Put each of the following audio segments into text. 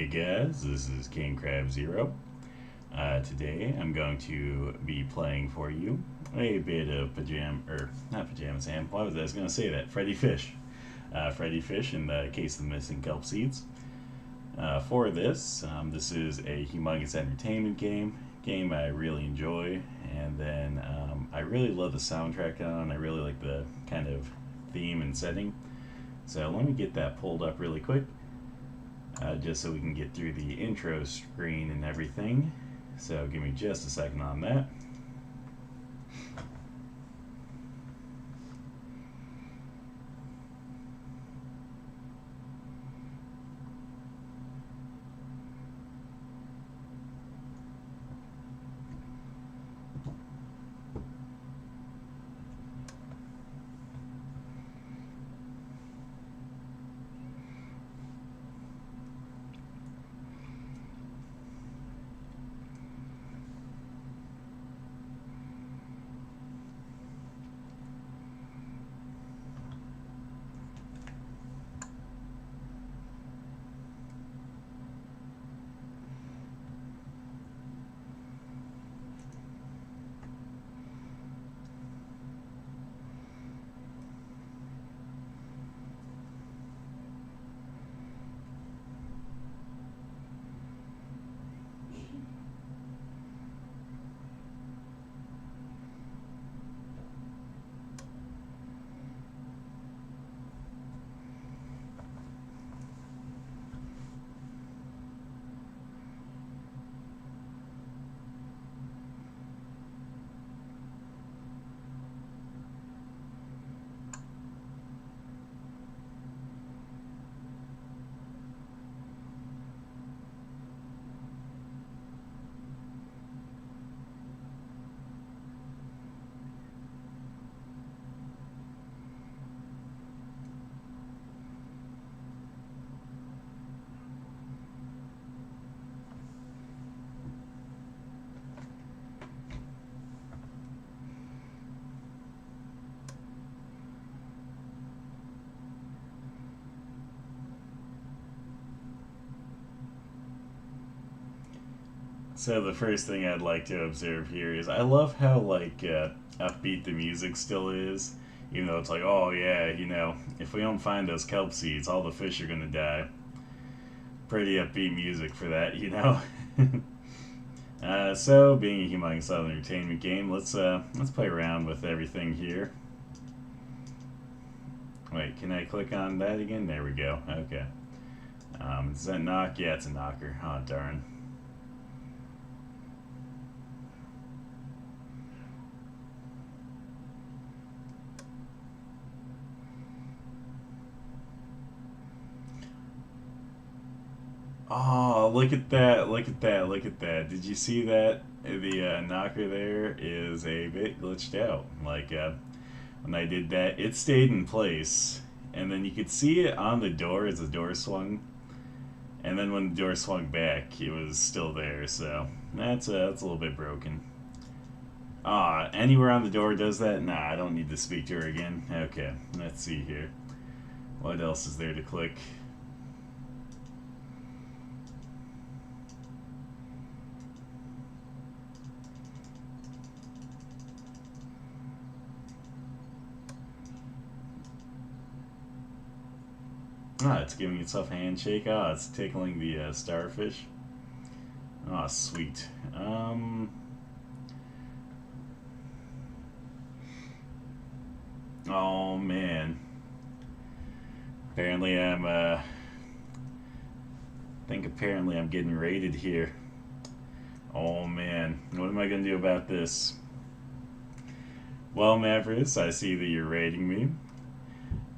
guys, this is King Crab Zero. Today I'm going to be playing for you a bit of not Pajama Sam, why was I going to say that? Freddi Fish. Freddi Fish in the case of the Missing Kelp Seeds. For this, this is a humongous entertainment game I really enjoy, and then I really love the soundtrack on. I really like the kind of theme and setting. So let me get that pulled up really quick. Just so we can get through the intro screen and everything. So give me just a second on that. So the first thing I'd like to observe here is I love how upbeat the music still is, even though it's like, oh yeah, if we don't find those kelp seeds, all the fish are gonna die. Pretty upbeat music for that. So being a humongous entertainment game, let's play around with everything here. Wait, can I click on that again? There we go. Okay. Does that knock? Yeah, it's a knocker. Oh darn. Oh, look at that, look at that, look at that. Did you see that? The knocker there is a bit glitched out. When I did that, it stayed in place. And then you could see it on the door as the door swung. And then when the door swung back, it was still there. So that's a little bit broken. Ah, anywhere on the door does that? Nah, I don't need to speak to her again. Okay, let's see here. What else is there to click? Ah, it's giving itself a handshake. Ah, it's tickling the starfish. Ah, sweet. Oh man. Apparently I'm getting raided here. Oh man, what am I gonna do about this? Well, Mavericks, I see that you're raiding me.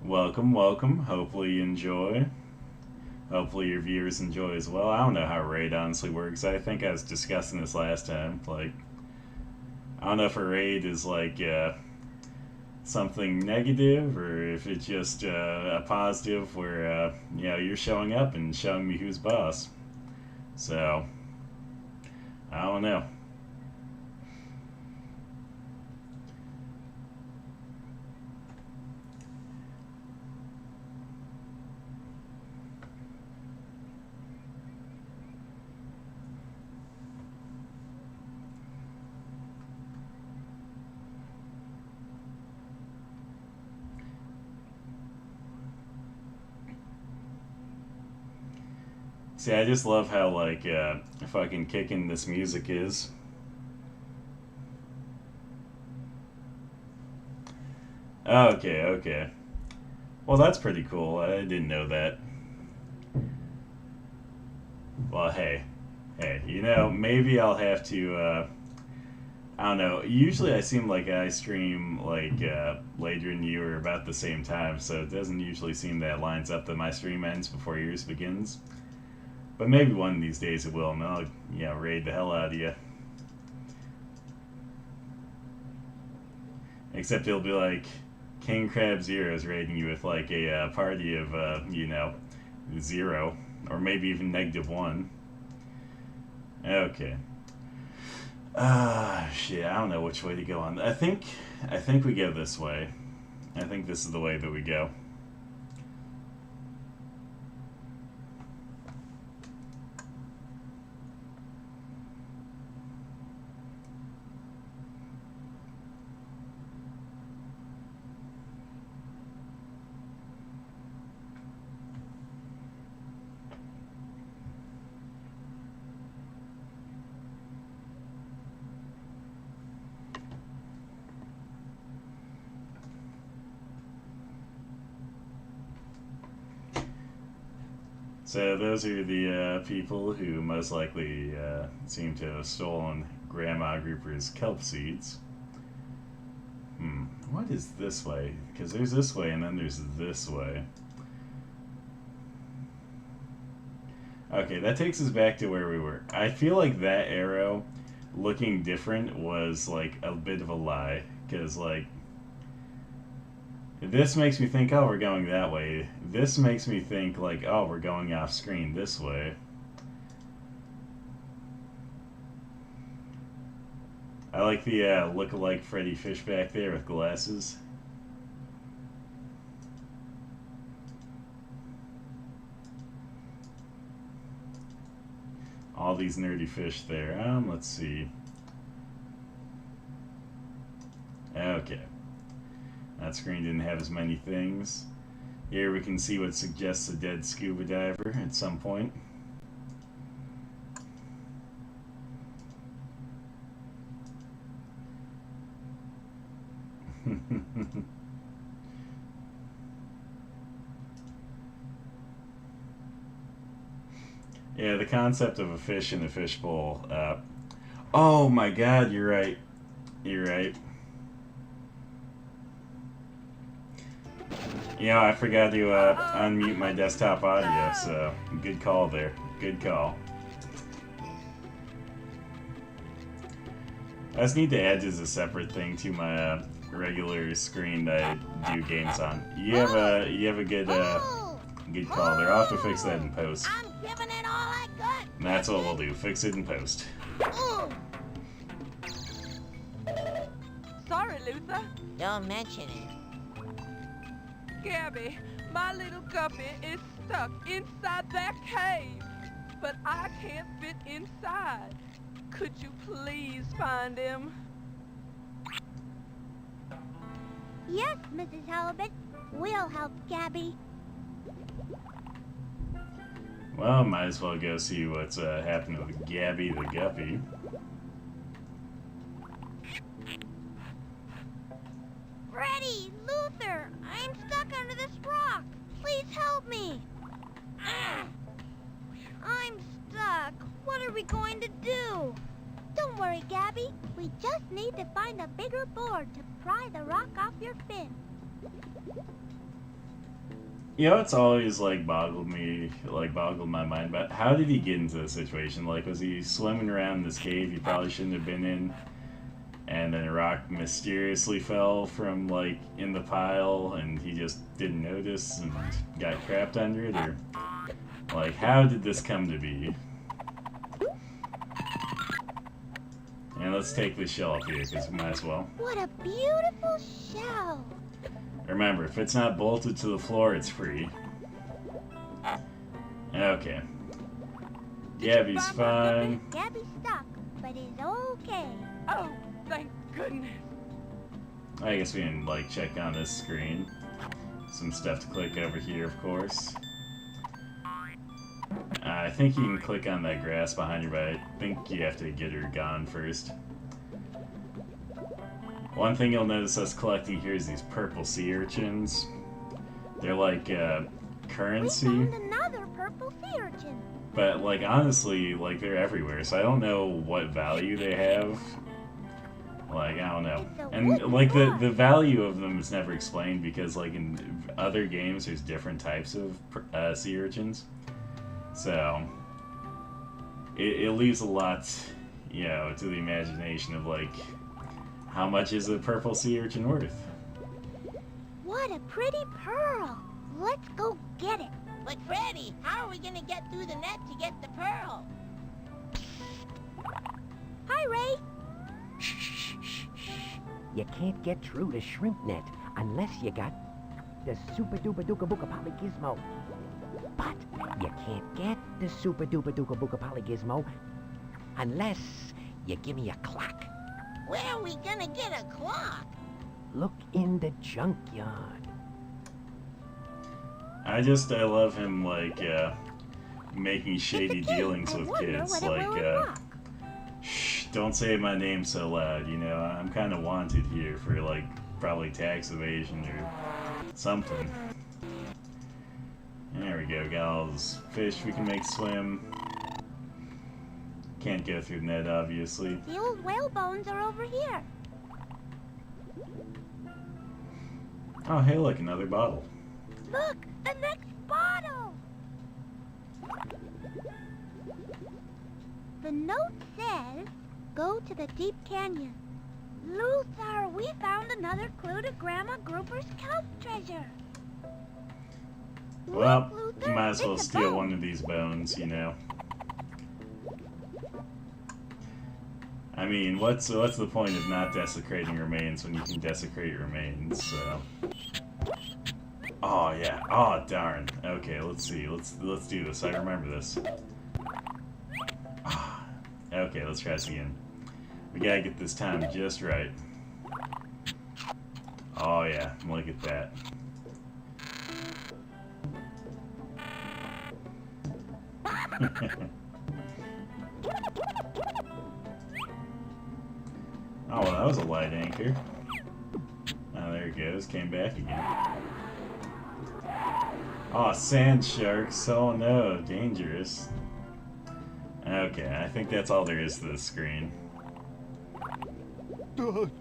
Welcome, welcome. Hopefully you enjoy. Hopefully your viewers enjoy as well. I don't know how raid honestly works. I think I was discussing this last time. I don't know if a raid is something negative or if it's just a positive where you're showing up and showing me who's boss. So I don't know. See, I just love how, like, fucking kicking this music is. Okay, okay. Well, that's pretty cool. I didn't know that. Well, hey, you know, maybe I'll have to, I don't know. Usually I seem like I stream, like, later than you or about the same time, so it doesn't usually seem that it lines up that my stream ends before yours begins. But maybe one of these days it will, and I'll, you know, raid the hell out of you. Except it'll be like King Crab Zero's raiding you with, like, a party of, you know, 0. Or maybe even -1. Okay. Shit, I don't know which way to go on. I think we go this way. I think this is the way that we go. So those are the people who most likely seem to have stolen Grandma Grouper's kelp seeds. What is this way? Because there's this way and then there's this way. Okay, that takes us back to where we were. I feel like that arrow looking different was like a bit of a lie. Because, like, this makes me think, oh, we're going that way. This makes me think, like, oh, we're going off screen this way. I like the look-alike Freddi Fish back there with glasses. All these nerdy fish there. Let's see. Okay. That screen didn't have as many things. Here we can see what suggests a dead scuba diver at some point. Yeah, the concept of a fish in a fishbowl. Oh my god, you're right. You're right. You know, I forgot to unmute my desktop audio, so good call there. Good call. I just need to add as a separate thing to my regular screen that I do games on. You have a good good call there. I'll have to fix that in post. I'm giving it all I got. And that's what we'll do. Fix it in post. Sorry, Luther. Don't mention it. Gabby, my little guppy is stuck inside that cave, but I can't fit inside. Could you please find him? Yes, Mrs. Halibut. We'll help Gabby. Well, might as well go see what's happening with Gabby the Guppy. Freddi, Luther, I'm stuck under this rock. Please help me. I'm stuck. What are we going to do? Don't worry, Gabby. We just need to find a bigger board to pry the rock off your fin. You know, it's always like boggled my mind about how did he get into this situation? Like, was he swimming around this cave he probably shouldn't have been in, and then a rock mysteriously fell from like in the pile, and he just didn't notice and got trapped under it, or like how did this come to be? And let's take this shell up here because we might as well. What a beautiful shell. Remember, if it's not bolted to the floor, it's free. Okay. Gabby's fine. Gabby's stuck, but is okay. Oh, thank goodness. I guess we can, like, check on this screen. Some stuff to click over here, of course. I think you can click on that grass behind you, but I think you have to get her gone first. One thing you'll notice us collecting here is these purple sea urchins. They're like currency. We found another purple sea urchin. But like honestly, like they're everywhere, so I don't know what value they have. Like, I don't know. And like the value of them is never explained because like in other games there's different types of sea urchins. So it leaves a lot, you know, to the imagination of like how much is a purple sea urchin worth? What a pretty pearl. Let's go get it. But Freddy, how are we gonna get through the net to get the pearl? Hi, Ray. You can't get through the shrimp net unless you got the super duper duper booka poly gizmo. But you can't get the super duper duper booka poly gizmo unless you give me a clock. Where are we gonna get a clock? Look in the junkyard. I love him like making shady dealings with kids. Like, shh, don't say my name so loud, you know, I'm kind of wanted here for like probably tax evasion or something. There we go, got all those fish we can make swim. Can't go through the net, obviously. The old whale bones are over here. Oh, hey, look, another bottle. Look, the next bottle. The note says, go to the deep canyon. Luther, we found another clue to Grandma Grouper's kelp treasure. Well, Look, Luther, you might as well it's a steal bone. one of these bones, you know. I mean, what's the point of not desecrating remains when you can desecrate remains? So. Oh yeah. Oh darn. Okay, let's see. Let's do this. I remember this. Ah. Okay, let's try this again. We gotta get this time just right. Oh yeah, look at that. Oh, well, that was a light anchor. Oh, there it goes. Came back again. Oh, sand sharks. Oh no, dangerous. Okay, I think that's all there is to this screen.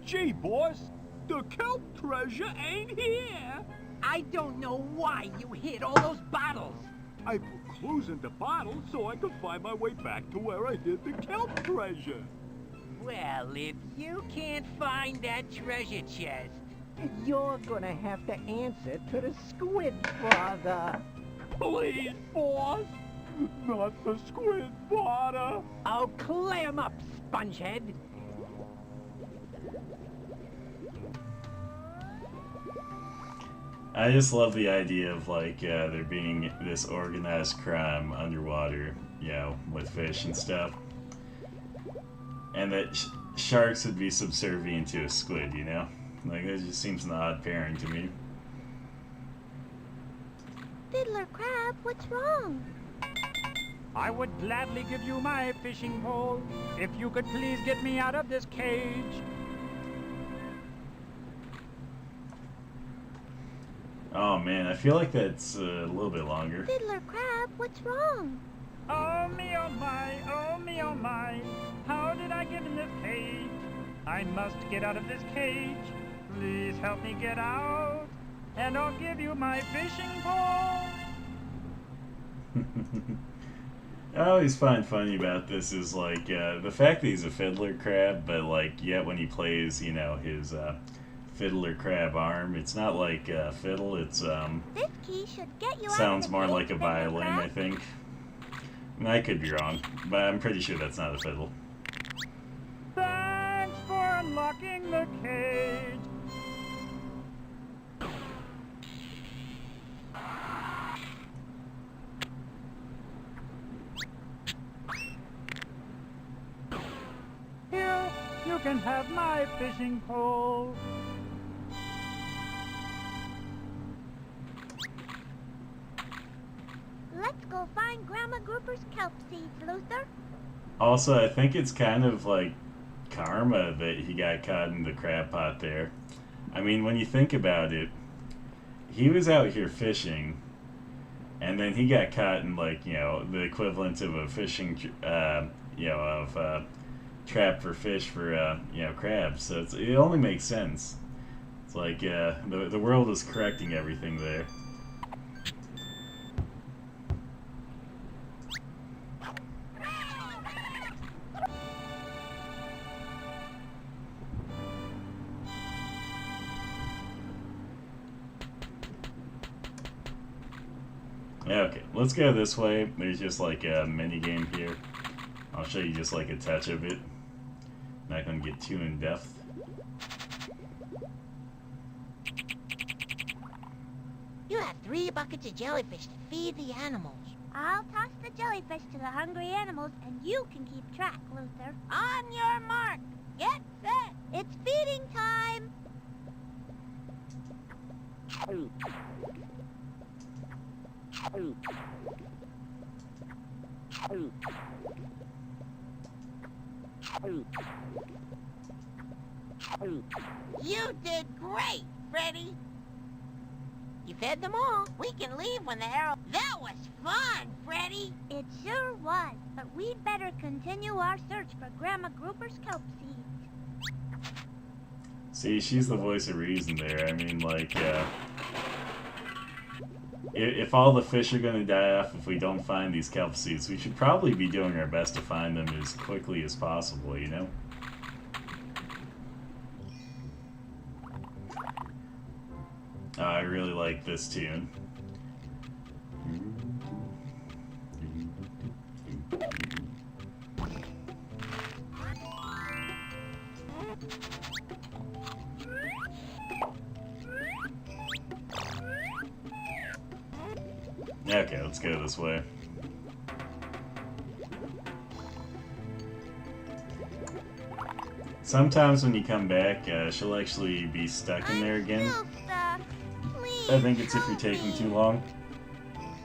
Gee, boss, the kelp treasure ain't here. I don't know why you hid all those bottles. I put clues in the bottle so I could find my way back to where I hid the kelp treasure. Well, if you can't find that treasure chest, you're gonna have to answer to the squid father. Please, boss, not the squid father. Oh, clam up, spongehead. I just love the idea of like there being this organized crime underwater, you know, with fish and stuff, and that sharks would be subservient to a squid, you know, like that just seems an odd pairing to me. Fiddler Crab, what's wrong? I would gladly give you my fishing pole if you could please get me out of this cage. Oh man, I feel like that's a little bit longer. Fiddler Crab, what's wrong? Oh me, oh my, oh me, oh my. How did I get in this cage? I must get out of this cage. Please help me get out, and I'll give you my fishing pole. I always find funny about this is like the fact that he's a fiddler crab, but like yet when he plays, you know, his fiddler crab arm, it's not like fiddle. It's This key should get you out sounds of the more cage, like a Fiddler violin, I Crab. think. I could be wrong, but I'm pretty sure that's not a fiddle. Thanks for unlocking the cage. Here, you can have my fishing pole. Let's go find Grandma Grouper's kelp seeds, Luther. Also, I think it's kind of like karma that he got caught in the crab pot there. I mean, when you think about it, he was out here fishing, and then he got caught in, like, you know, the equivalent of a fishing, trap for fish for, crabs. So it only makes sense. It's like, the world is correcting everything there. Okay, let's go this way. There's just like a mini game here. I'll show you just like a touch of it. Not gonna get too in depth. You have 3 buckets of jellyfish to feed the animals. I'll toss the jellyfish to the hungry animals, and you can keep track, Luther. On your mark, get set. It's feeding time! You did great, Freddy. You fed them all. We can leave when the arrow... That was fun, Freddy. It sure was, but we'd better continue our search for Grandma Grouper's kelp seeds. See, she's the voice of reason there. I mean, like, if all the fish are gonna die off if we don't find these kelp seeds, we should probably be doing our best to find them as quickly as possible, you know? I really like this tune. Okay, let's go this way. Sometimes when you come back, she'll actually be stuck in there again. Still stuck. Please, I think it's if you're help taking me. too long.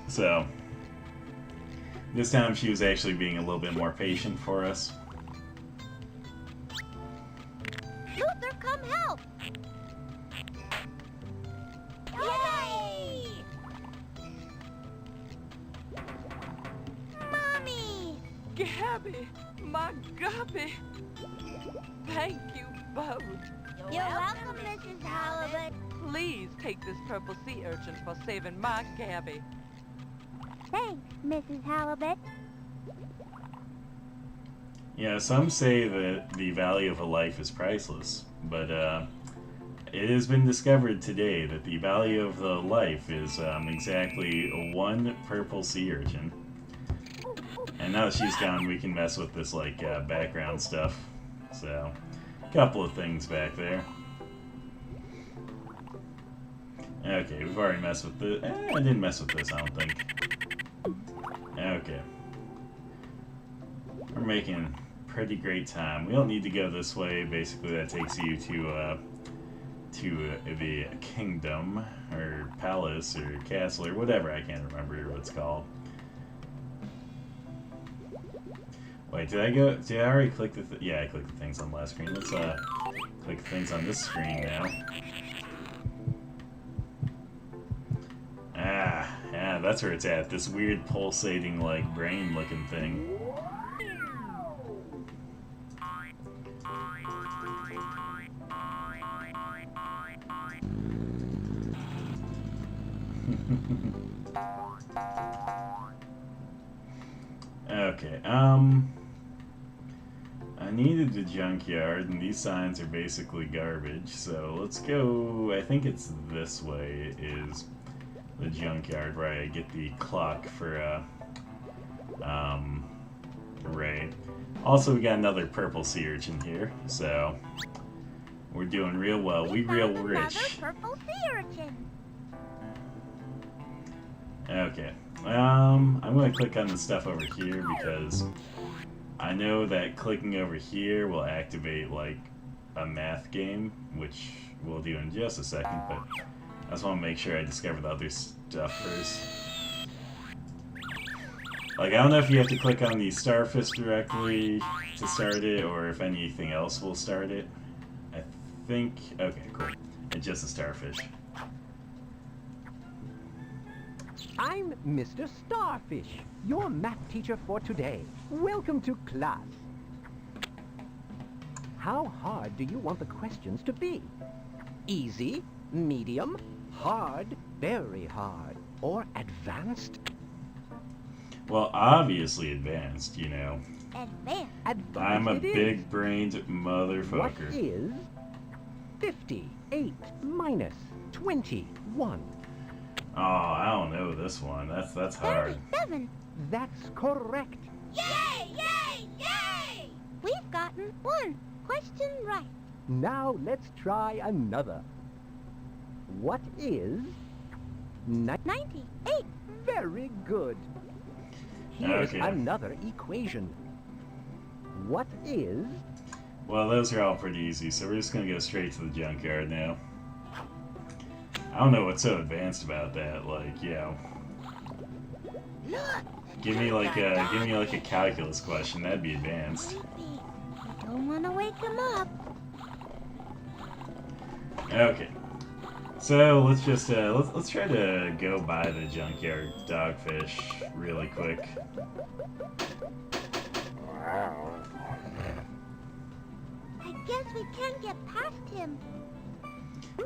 So, this time she was actually being a little bit more patient for us. Luther, come help! Yay! Mommy! Gabby, my Gabby. Thank you both. You're welcome, Mrs. Halibut. Please take this purple sea urchin for saving my Gabby. Thanks, Mrs. Halibut. Yeah, some say that the value of a life is priceless, but it has been discovered today that the value of the life is exactly 1 purple sea urchin. And now that she's gone, we can mess with this like background stuff. So, a couple of things back there. Okay, we've already messed with this. I didn't mess with this, I don't think. Okay. We're making pretty great time. We don't need to go this way. Basically, that takes you to the kingdom, or palace, or castle, or whatever. I can't remember what it's called. Wait, did I already click the... yeah, I clicked the things on the last screen. Let's click the things on this screen now. Yeah, that's where it's at. This weird pulsating, like, brain-looking thing. Okay, I needed the junkyard, and these signs are basically garbage, so let's go... I think it's this way is the junkyard, where I get the clock for, Ray. Also, we got another purple sea urchin here, so we're doing real well. We real found rich. Another purple sea urchin. Okay. I'm gonna click on the stuff over here because I know that clicking over here will activate like a math game, which we'll do in just a second, but I just want to make sure I discover the other stuff first. Like, I don't know if you have to click on the starfish directly to start it, or if anything else will start it. I think... Okay, cool. It's just a starfish. I'm Mr. Starfish, your math teacher for today. Welcome to class. How hard do you want the questions to be? Easy, medium, hard, very hard, or advanced? Well, obviously advanced, you know. Advanced. I'm a it is. big-brained motherfucker. What is 58 minus 21? Oh, I don't know this one. That's hard. 37. That's correct. Yay! Yay! Yay! We've gotten one question right. Now let's try another. What is 98. Very good. Here's Okay. another equation. What is Well, those are all pretty easy, so we're just gonna go straight to the junkyard now. I don't know what's so advanced about that. Like, you know, Look. give me like a calculus question. That'd be advanced. Sleepy. Don't want to wake him up. Okay. So let's just let's try to go by the junkyard dogfish really quick. I guess we can't get past him.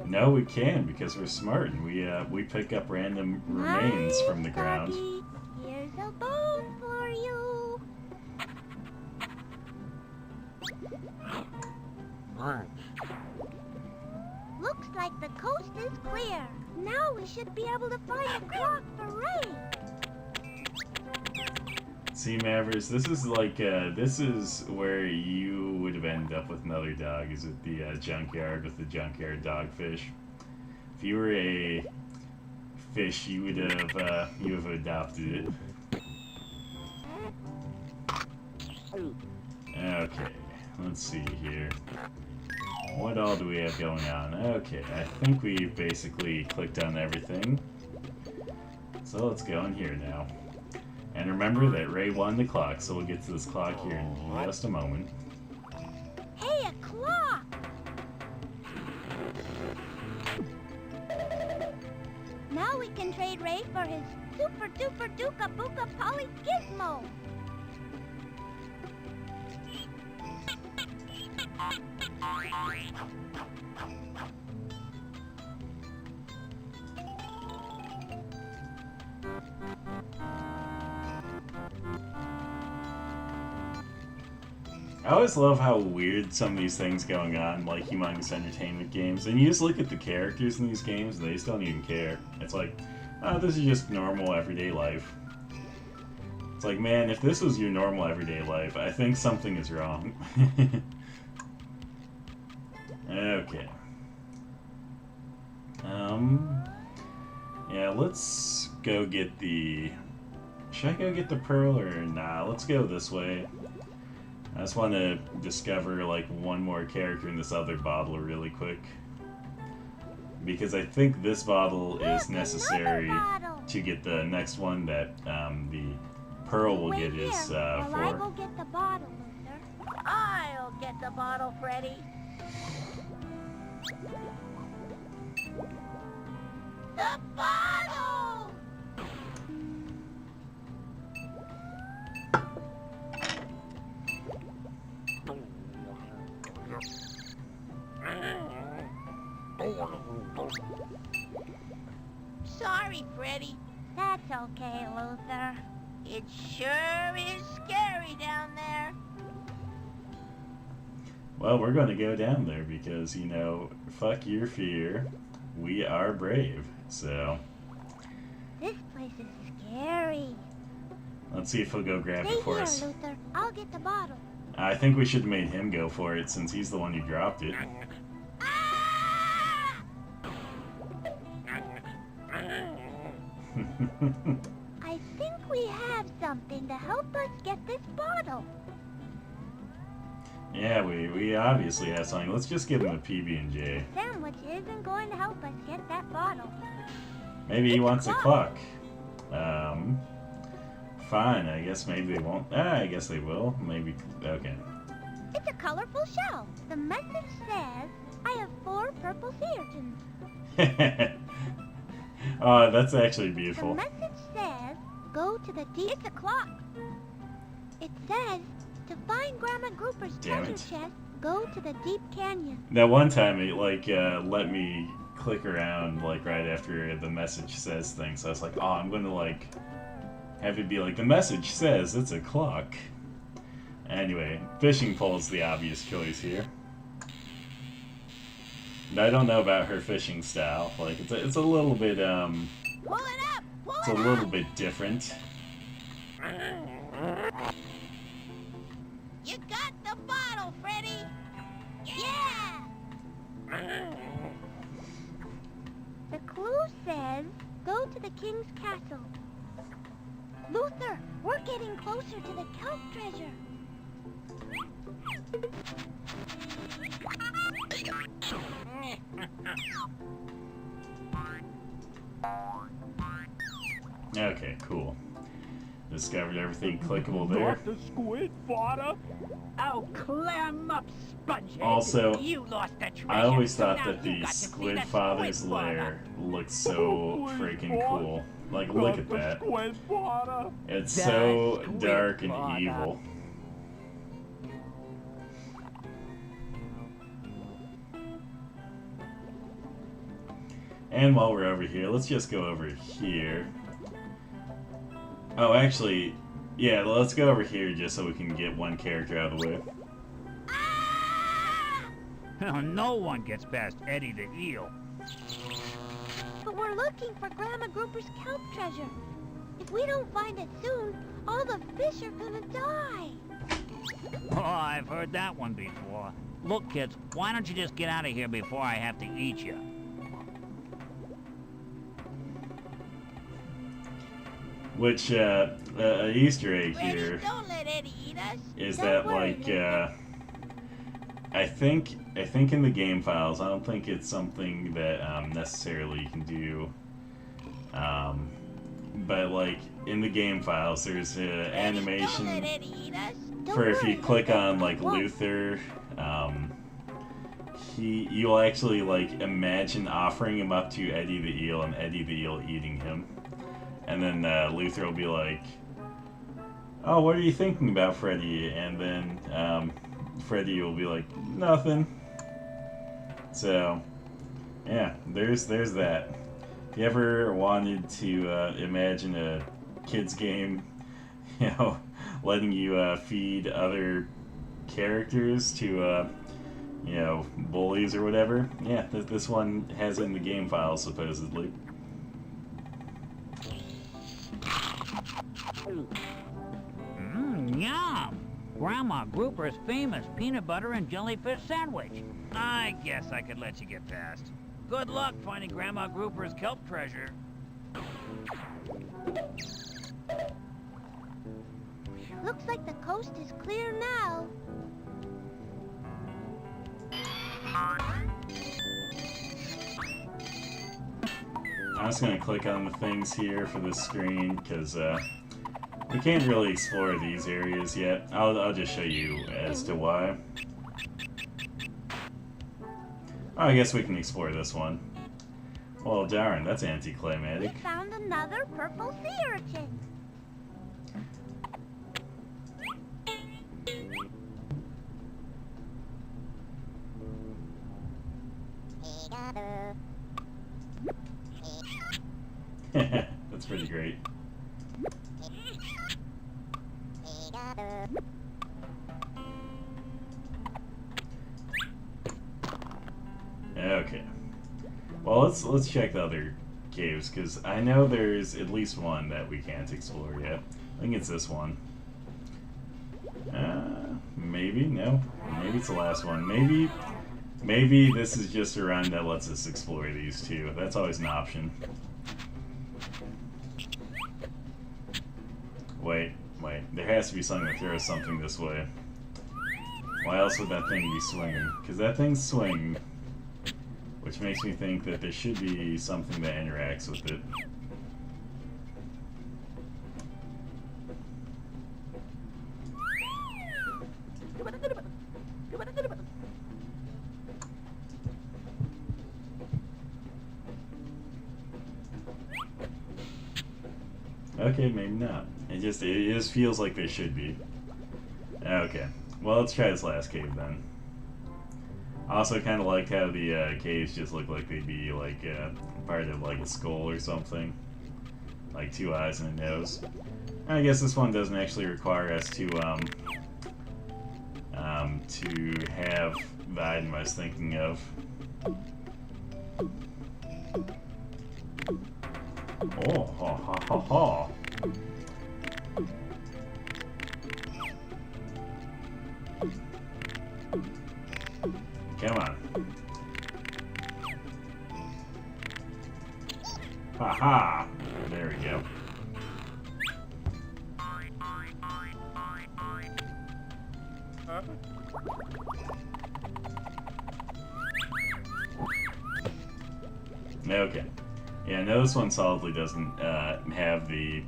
No, we can because we're smart and we pick up random remains from the ground. Doggy. Here's a bone for you. Looks like the coast is clear. Now we should be able to find a clock for Ray. See, Mavericks, this is like this is where you would have ended up with another dog. Is at the junkyard with the junkyard dogfish. If you were a fish, you would have adopted it. Okay, let's see here. What all do we have going on? Okay, I think we've basically clicked on everything. So let's go in here now. And remember that Ray won the clock, so we'll get to this clock here in just a moment. Hey, a clock! Now we can trade Ray for his super duper duka booka poly gizmo. I always love how weird some of these things going on, like Humongous Entertainment games, and you just look at the characters in these games and they just don't even care. It's like, oh, this is just normal everyday life. It's like, man, if this was your normal everyday life, I think something is wrong. Okay. Yeah, let's go get the... Should I go get the pearl or nah? Let's go this way. I just want to discover like one more character in this other bottle really quick. Because I think this bottle is Look, necessary another bottle. to get the next one that the pearl will Wait get here is while I for. go get the bottle, Luther. I'll get the bottle, Freddy. The bottle! Sorry, Freddy. That's okay, Luther. It sure is scary down there. Well, we're going to go down there because, you know, fuck your fear. We are brave. So, This place is scary. let's see if he'll go grab Stay it for here, us. Luther. I'll get the bottle. I think we should have made him go for it since he's the one who dropped it. Ah! I think we have something to help us get this bottle. Yeah, we obviously have something. Let's just give him a PB&J. Sandwich isn't going to help us get that bottle. Maybe he wants a clock. Fine, I guess maybe they won't. I guess they will. Maybe. Okay. It's a colorful shell. The message says, I have 4 purple sea urchins. Oh, that's actually The beautiful. message says, go to the deep... It's a clock. It says, to find Grandma Grouper's Damn treasure it. chest, go to the deep canyon. That one time it like let me click around like right after the message says things. So I was like, oh, I'm gonna like have it be like the message says it's a clock. Anyway, fishing pole's the obvious choice here. And I don't know about her fishing style. Like it's a little bit Pull it up! Pull it's it a up! little bit different. You got the bottle, Freddy! Yeah! The clue says, go to the king's castle. Luther, we're getting closer to the kelp treasure. Okay, cool. Discovered everything clickable there. Not the squid, Father. Oh, clam up, spongehead. Also, You lost the treasure. I always so thought now that you the got to be Squid the Father's Squid lair looked so Oh, freaking please, cool. Like, look Not at the that. squid, Father. It's The so Squid dark and Father. evil. And while we're over here, let's just go over here. Oh, actually, yeah, let's go over here just so we can get one character out of the way. No one gets past Eddie the eel. But we're looking for Grandma Grouper's kelp treasure. If we don't find it soon, all the fish are gonna die. Oh, I've heard that one before. Look, kids, why don't you just get out of here before I have to eat you? Which, an Easter egg Freddy, here don't let Eddie eat us. is Don't that, worry, like, Luther. I think in the game files, I don't think it's something that necessarily you can do. But like in the game files, there's an Freddy, animation Don't let Eddie eat us. Don't for if worry, you click Luther. on like Won't. Luther, you'll actually like imagine offering him up to Eddie the Eel and Eddie the Eel eating him, and then Luther will be like, "Oh, what are you thinking about, Freddy?" And then Freddy will be like, "Nothing." So, yeah, there's that. If you ever wanted to imagine a kids game, you know, letting you feed other characters to, you know, bullies or whatever, yeah, this one has it in the game file supposedly. Yum! Grandma Grouper's famous peanut butter and jellyfish sandwich. I guess I could let you get past. Good luck finding Grandma Grouper's kelp treasure. Looks like the coast is clear now. I'm just gonna click on the things here for this screen because we can't really explore these areas yet. I'll just show you as to why. Oh, I guess we can explore this one. Well, darn, that's We anticlimactic. found another purple sea urchin. That's pretty great. Okay. Well, let's check the other caves because I know there's at least one that we can't explore yet. I think it's this one. Maybe no. Maybe it's the last one. Maybe this is just a run that lets us explore these two. That's always an option. Wait. There has to be something that throws something this way. Why else would that thing be swinging? Because that thing's swinging. Which makes me think that there should be something that interacts with it. Okay, maybe not. It just feels like they should be. Okay. Well, let's try this last cave then. I also kind of liked how the caves just look like they'd be like part of like a skull or something. Like 2 eyes and a nose. I guess this one doesn't actually require us to have the item I was thinking of. Oh, ha ha ha ha. Come on. Ha ha. There we go. Okay. Yeah, no, this one solidly doesn't have the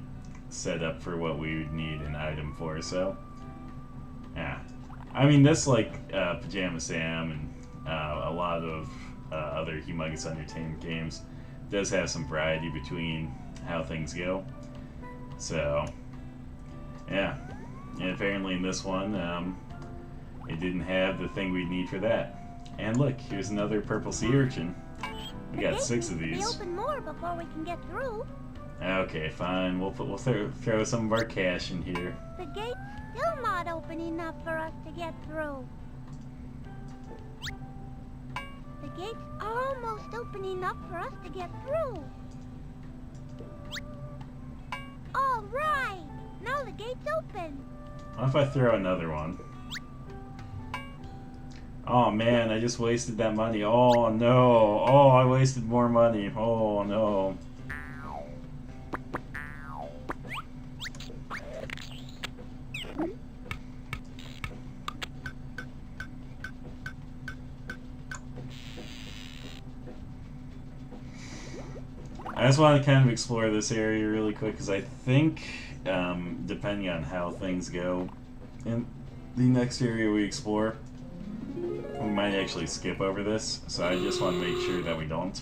setup for what we would need an item for, so... Yeah. I mean, this, like, Pajama Sam and a lot of other Humongous Entertainment games does have some variety between how things go. So, yeah. And apparently in this one, it didn't have the thing we'd need for that. And look, here's another purple sea urchin. We got 6 of these. They open more before we can get through. Okay, fine. We'll throw some of our cash in here. The gate's still not open enough for us to get through. The gate's almost open enough for us to get through. All right. Now the gate's open. What if I throw another one? Oh man, I just wasted that money. Oh no. Oh, I wasted more money. Oh no. I just want to kind of explore this area really quick because I think, depending on how things go in the next area we explore, we might actually skip over this, so I just want to make sure that we don't.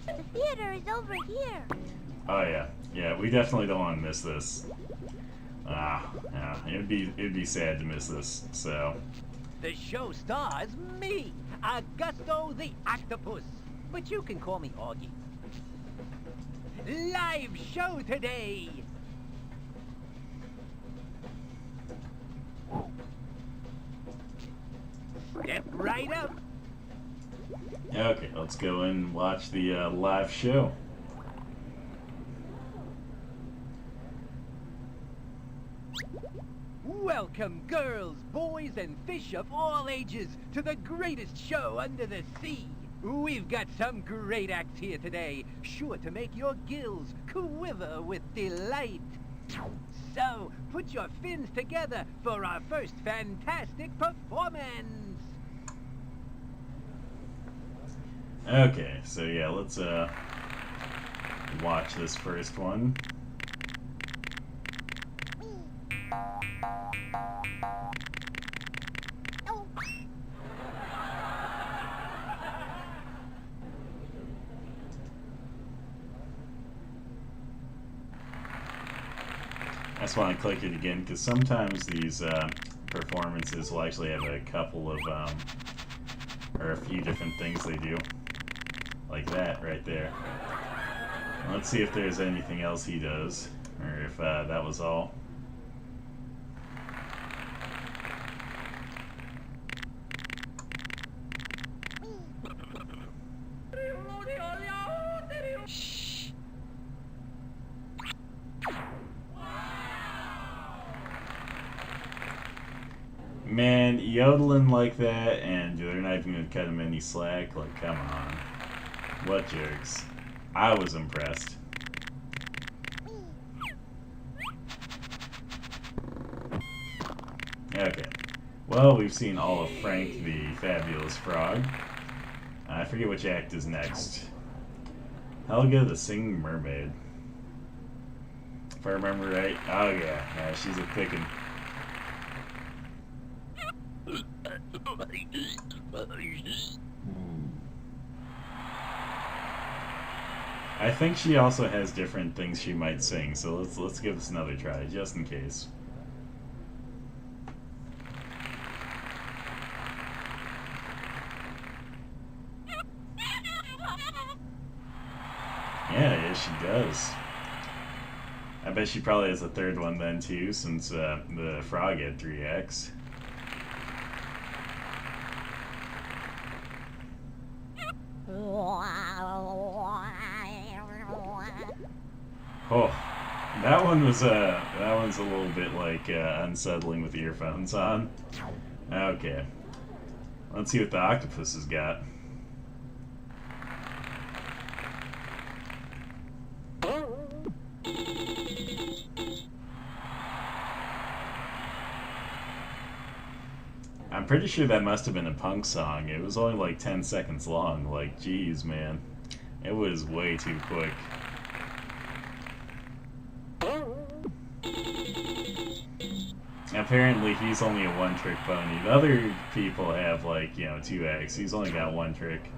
The theater is over here. Oh yeah, yeah, we definitely don't want to miss this. Yeah, it'd be sad to miss this, so... The show stars me, Augusto the Octopus, but you can call me Augie. Live show today! Step right up. Okay, let's go and watch the live show. Welcome, girls, boys, and fish of all ages, to the greatest show under the sea. We've got some great acts here today, sure to make your gills quiver with delight. So, put your fins together for our first fantastic performance. Okay, so yeah, let's watch this first one. I just want to click it again because sometimes these performances will actually have a couple of or a few different things they do, like that right there. Let's see if there's anything else he does, or if that was all. Man, yodeling like that, and they're not even going to cut him any slack. Like, come on. What jerks. I was impressed. Okay. Well, we've seen all of Frank the Fabulous Frog. I forget which act is next. Helga the Singing Mermaid. I remember right. Oh yeah, yeah, she's a pickin'. I think she also has different things she might sing, so let's give this another try, just in case. Yeah, yes she does. I bet she probably has a third one then too, since the frog had 3x. Oh, that one's a little bit like unsettling with earphones on. Okay, let's see what the octopus has got. I'm pretty sure that must have been a punk song. It was only like 10 seconds long. Like, geez, man. It was way too quick. Apparently, he's only a one-trick pony. The other people have, like, you know, 2x. He's only got one trick.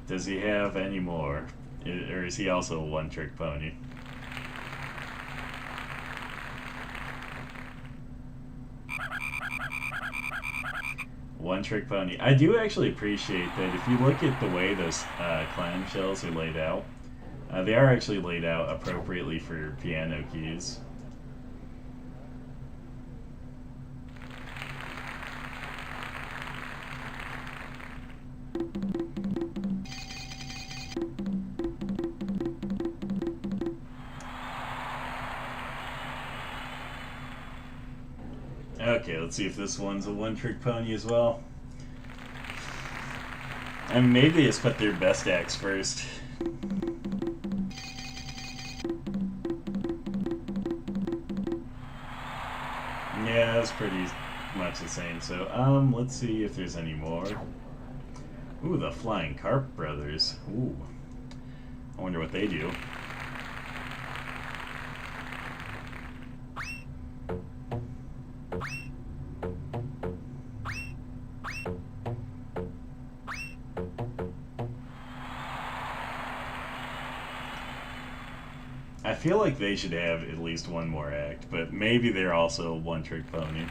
Does he have any more? Or is he also a one-trick pony? One-trick pony. I do actually appreciate that if you look at the way those clamshells are laid out, they are actually laid out appropriately for piano keys. Okay, let's see if this one's a one-trick pony as well. I mean, maybe they just put their best acts first. Yeah, that's pretty much the same. So, let's see if there's any more. Ooh, the Flying Carp Brothers. Ooh. I wonder what they do. I feel like they should have at least one more act, but maybe they're also a one-trick pony.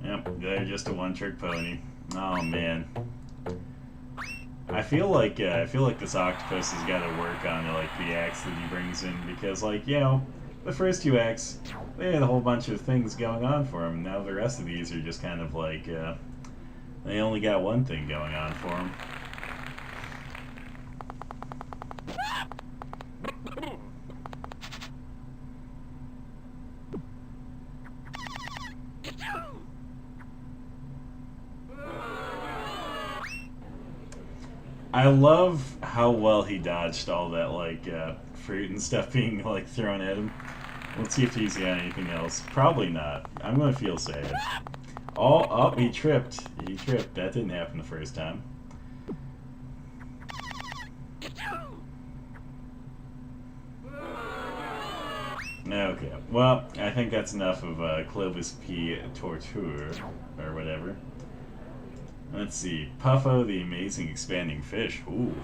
Yep, they're just a one-trick pony. Oh man, I feel like this octopus has got to work on like the acts that he brings in, because like, you know, the first two acts they had a whole bunch of things going on for him. Now the rest of these are just kind of like they only got one thing going on for them. I love how well he dodged all that like fruit and stuff being like thrown at him. Let's see if he's got anything else. Probably not. I'm gonna feel sad. Oh, he tripped. He tripped. That didn't happen the first time. Okay, well, I think that's enough of Clovis P. Torture, or whatever. Let's see. Puffo, the amazing expanding fish. Ooh.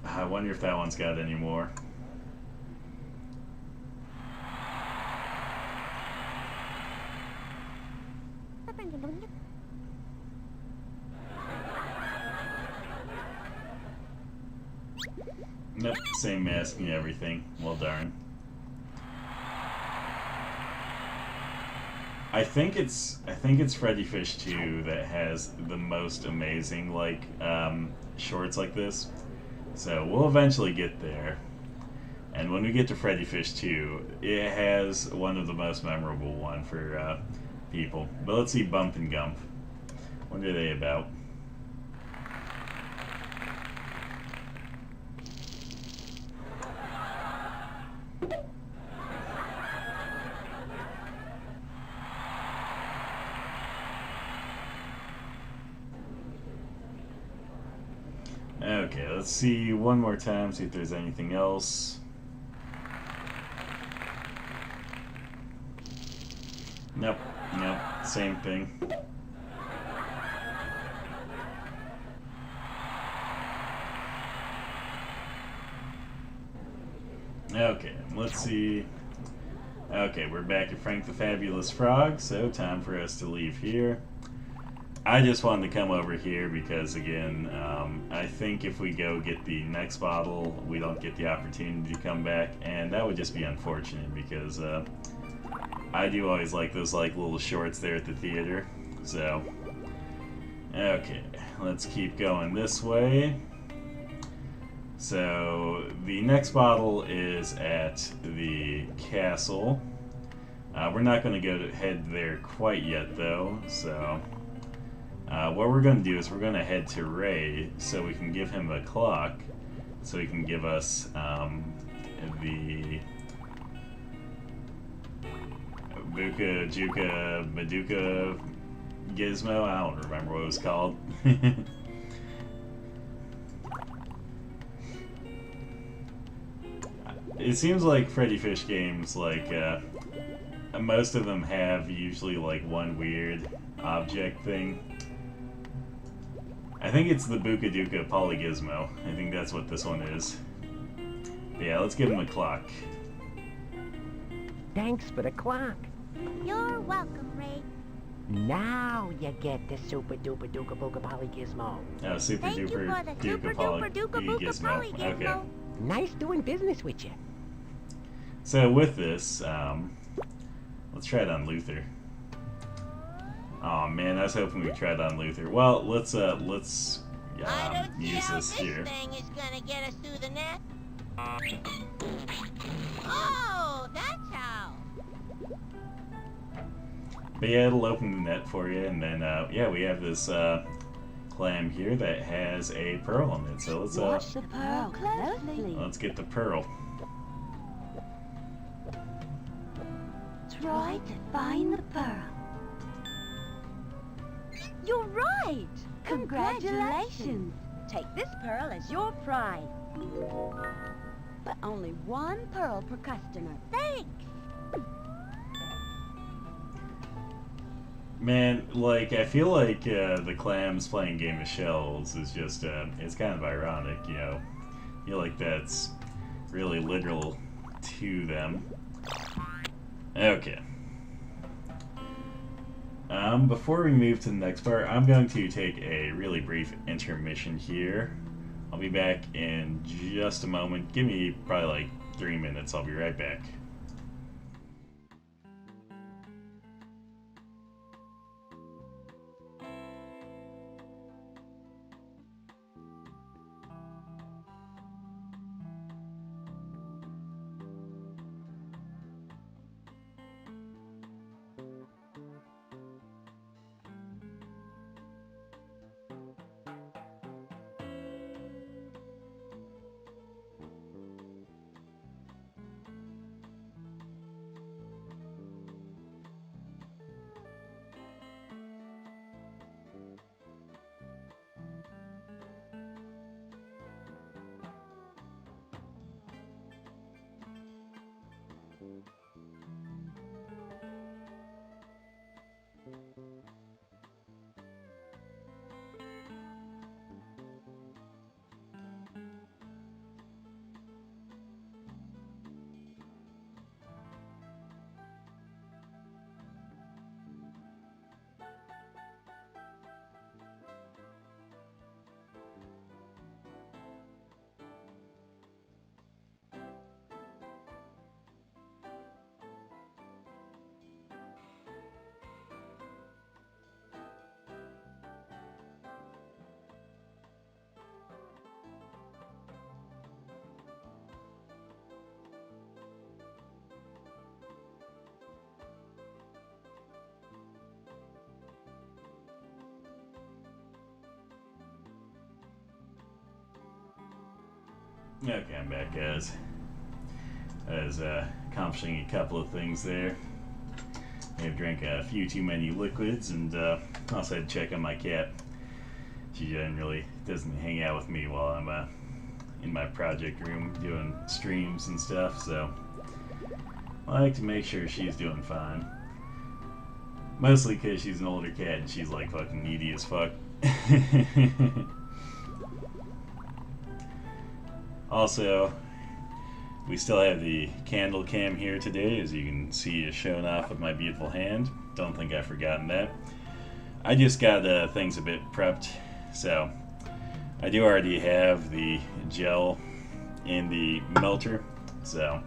I wonder if that one's got any more. Nope, same mask and everything. Well darn. it's Freddi Fish 2 that has the most amazing like shorts like this. So we'll eventually get there. And when we get to Freddi Fish 2, it has one of the most memorable one for people. But let's see Bump and Gump. What are they about? Okay, let's see one more time, see if there's anything else. Nope, nope, same thing. Okay, let's see. Okay, we're back at Frank the Fabulous Frog, so time for us to leave here. I just wanted to come over here because, again, I think if we go get the next bottle, we don't get the opportunity to come back, and that would just be unfortunate because I do always like those like little shorts there at the theater. So, okay, let's keep going this way. So, the next bottle is at the castle. We're not going to head there quite yet, though, so... what we're going to do is we're going to head to Ray so we can give him a clock so he can give us the Buka Juka Maduka gizmo. I don't remember what it was called. It seems like Freddi Fish games, like most of them have usually like one weird object thing. I think it's the Buka Duka Polygizmo. I think that's what this one is. But yeah, let's give him a clock. Thanks for the clock. You're welcome, Ray. Now you get the super duper duka booka polygizmo. Oh, super Thank you duper for the super duper duper duka booka polygizmo. Okay. polygizmo. Nice doing business with you. So with this, let's try it on Luther. Oh man, I was hoping we tried on Luther. Well, let's I don't see use how this here. thing is gonna get us through the net. Oh, that's how. But yeah, it'll open the net for you, and then yeah, we have this clam here that has a pearl on it. So let's Watch the pearl closely. let's get the pearl. Try to find the pearl. You're right! Congratulations! Take this pearl as your prize. But only one pearl per customer. Thanks! Man, like, I feel like the clams playing Game of Shells is just, it's kind of ironic, you know. I feel like that's really literal to them. Okay. Before we move to the next part, I'm going to take a really brief intermission here. I'll be back in just a moment. Give me probably like 3 minutes. I'll be right back. Okay, I'm back, guys. I was accomplishing a couple of things there. I've drank a few too many liquids, and also had to check on my cat. She generally doesn't hang out with me while I'm in my project room doing streams and stuff, so I like to make sure she's doing fine. Mostly because she's an older cat and she's like fucking needy as fuck. Also, we still have the candle cam here today, as you can see is showing off with my beautiful hand. Don't think I've forgotten that. I just got things a bit prepped, so I do already have the gel in the melter, so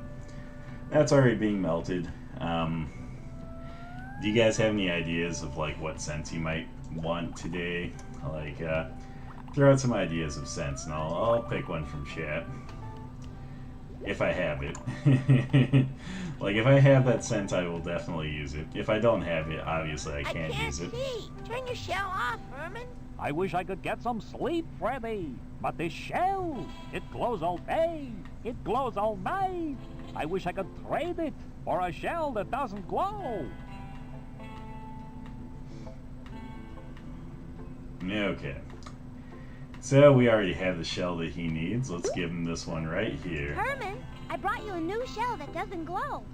that's already being melted. Do you guys have any ideas of like what scents you might want today? Like, throw out some ideas of scents, and I'll pick one from chat. If I have it. Like, if I have that scent, I will definitely use it. If I don't have it, obviously I can't use it. See. Turn your shell off, Herman. I wish I could get some sleep, Freddy. But this shell, it glows all day. It glows all night. I wish I could trade it for a shell that doesn't glow. Okay. So we already have the shell that he needs. Let's give him this one right here. Herman, I brought you a new shell that doesn't glow.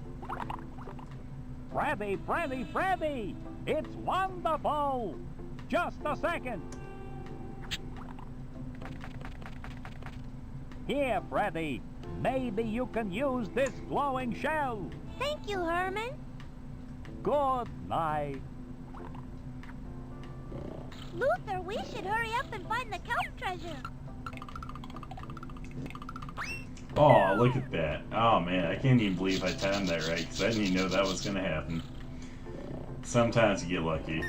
Freddy, Freddy, Freddy! It's wonderful! Just a second. Here, Freddy. Maybe you can use this glowing shell. Thank you, Herman. Good night. Luther, we should hurry up and find the kelp treasure. Oh, look at that. Oh man, I can't even believe I timed that right, because I didn't even know that was going to happen. Sometimes you get lucky.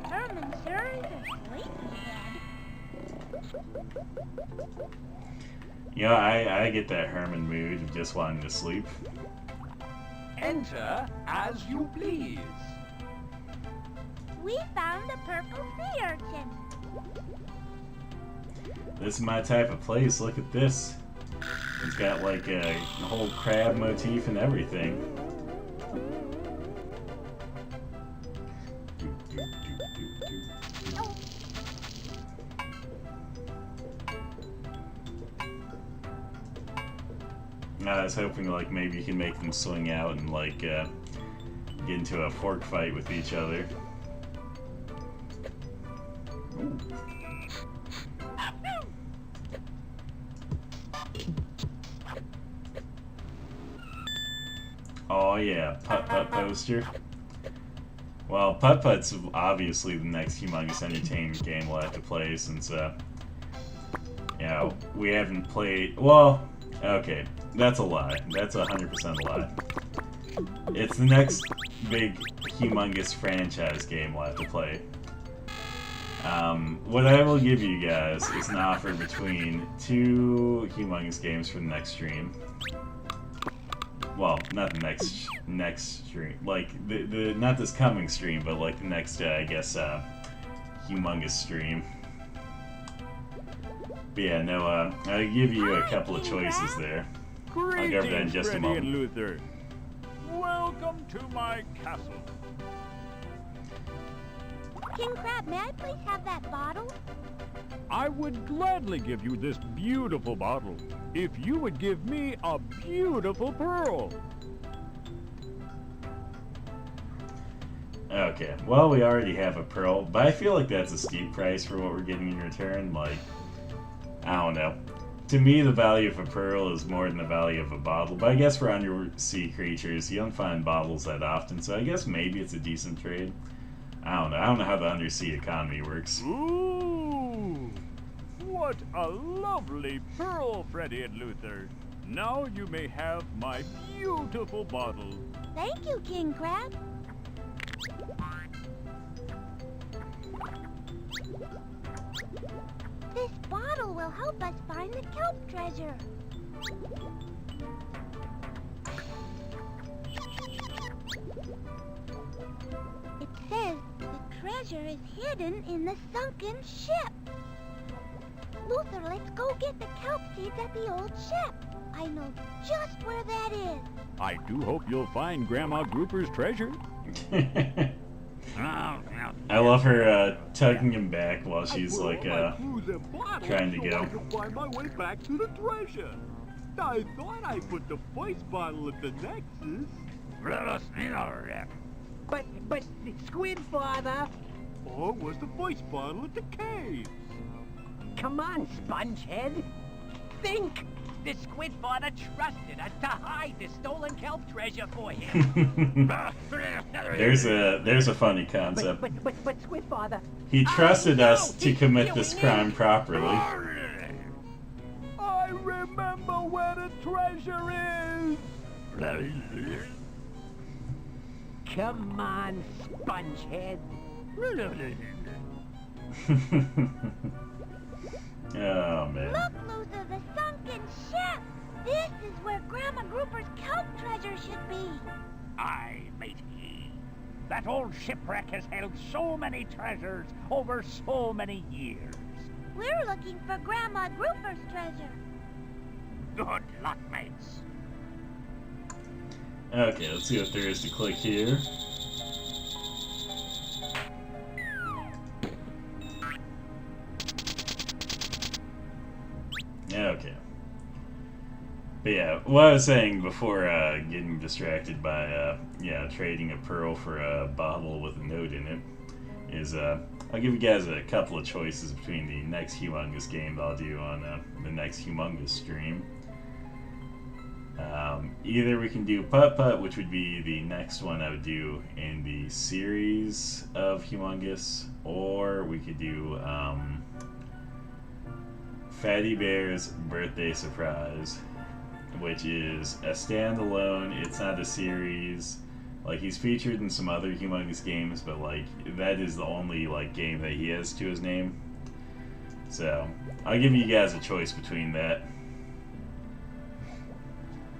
Herman sure is asleep again. You know, I get that Herman mood of just wanting to sleep. Enter as you please. We found a purple sea urchin. This is my type of place. Look at this. It's got like a whole crab motif and everything. I was hoping like maybe you can make them swing out and like get into a fork fight with each other. Ooh. Oh yeah, Putt-Putt poster. Well, Putt-Putt's obviously the next Humongous Entertainment game we'll have to play since, you know, we haven't played... Well, okay, that's a lie. That's 100% a lie. It's the next big Humongous franchise game we'll have to play. What I will give you guys is an offer between 2 Humongous games for the next stream. Well, not the next stream. Like the not this coming stream, but like the next I guess Humongous stream. But yeah, no, I'll give you a couple of choices there. I'll go over that in just a moment. Freddy and Luther. Welcome to my castle. King Crab, may I please have that bottle? I would gladly give you this beautiful bottle if you would give me a beautiful pearl. Okay, well, we already have a pearl, but I feel like that's a steep price for what we're getting in return. Like, I don't know. To me, the value of a pearl is more than the value of a bottle, but I guess for undersea creatures, you don't find bottles that often, so I guess maybe it's a decent trade. I don't know. I don't know how the undersea economy works. Ooh! What a lovely pearl, Freddy and Luther. Now you may have my beautiful bottle. Thank you, King Crab. This bottle will help us find the kelp treasure. It says the treasure is hidden in the sunken ship. Luther, let's go get the kelp seeds at the old ship. I know just where that is. I do hope you'll find Grandma Grouper's treasure. I love her tugging him back while she's like trying to go. Find my way back to the treasure. I thought I put the first bottle at the Nexus. But, Squid Father, Or was the first bottle at the cave? come on, Spongehead. Think! The Squid Father trusted us to hide the stolen kelp treasure for him. There's a funny concept. But Squid Father... He trusted Oh, us no, to he's commit this doing crime it. properly. I remember where the treasure is. Come on, Spongehead. Oh man. Look, Luther, the sunken ship. This is where Grandma Grouper's kelp treasure should be. Aye, matey. That old shipwreck has held so many treasures over so many years. We're looking for Grandma Grouper's treasure. Good luck, mates. Okay, let's see what there is to click here. Okay. But yeah, what I was saying before getting distracted by trading a pearl for a bottle with a note in it is I'll give you guys a couple of choices between the next Humongous game that I'll do on the next Humongous stream. Either we can do Putt Putt, which would be the next one I would do in the series of Humongous, or we could do Fatty Bear's Birthday Surprise, which is a standalone. It's not a series. Like, he's featured in some other Humongous games, but like that is the only like game that he has to his name. So I'll give you guys a choice between that.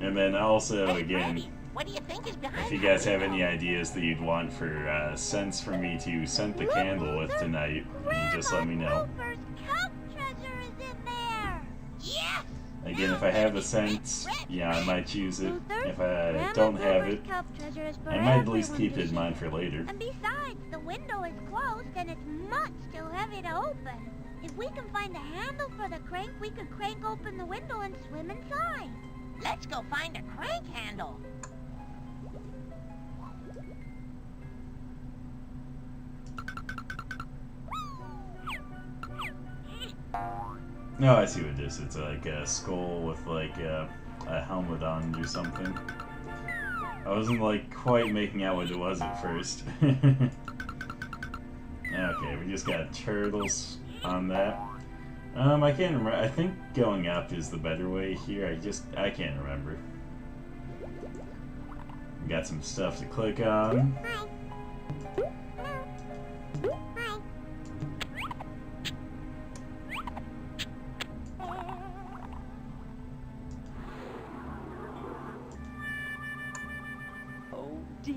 And then also, Hey, again, Freddy, what do you think is behind if you that guys have window? any ideas that you'd want for scents for me to scent the candle with tonight, you just let me know. Grandma Grouper's kelp treasure is in there. Yes! Again, if I have the scent, yeah, I might choose it. Luther, If I Grandma don't have Grouper's it, kelp treasure is for I might at least everyone keep to it in see. mind for later. And besides, the window is closed and it's much too heavy to open. If we can find a handle for the crank, we could crank open the window and swim inside. Let's go find a crank handle. No, I see what it is. It's like a skull with like a helmet on or something. I wasn't like quite making out what it was at first. Okay, we just got turtles on that. I can't remember. I think going up is the better way here. I can't remember. We got some stuff to click on. Hi. Hi. Oh, dear.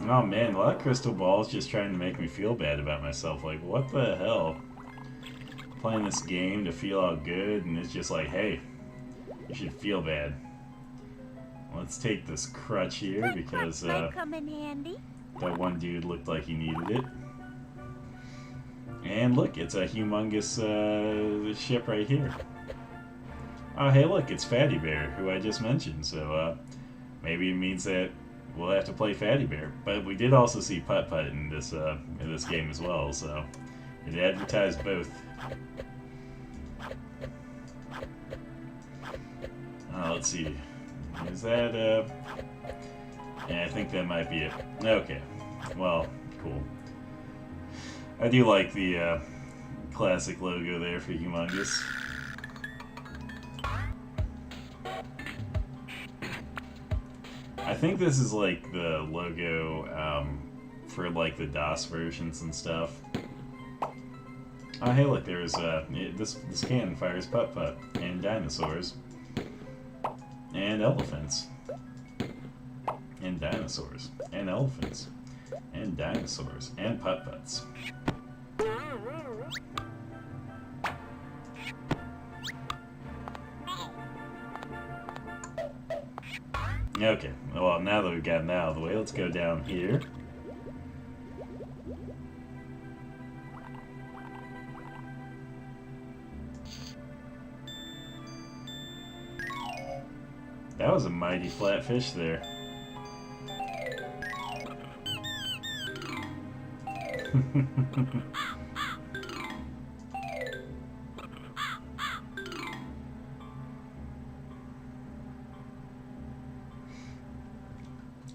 Oh man, a lot of crystal balls just trying to make me feel bad about myself. Like, what the hell? Playing this game to feel all good, and it's just like, hey, you should feel bad. Let's take this crutch here because might come in handy. that one dude looked like he needed it. And look, it's a humongous ship right here. Oh, hey, look, it's Fatty Bear, who I just mentioned. So maybe it means that we'll have to play Fatty Bear. But we did also see Putt Putt in this game as well, so it advertised both. Let's see. Is that yeah, I think that might be it. Okay. Well, cool. I do like the classic logo there for Humongous. I think this is like the logo for like the DOS versions and stuff. Oh, hey, look, there's this cannon fires Putt Putt and dinosaurs and elephants and dinosaurs and elephants and dinosaurs and Putt Putts. Okay, well, now that we've gotten that out of the way, let's go down here. That was a mighty flat fish there.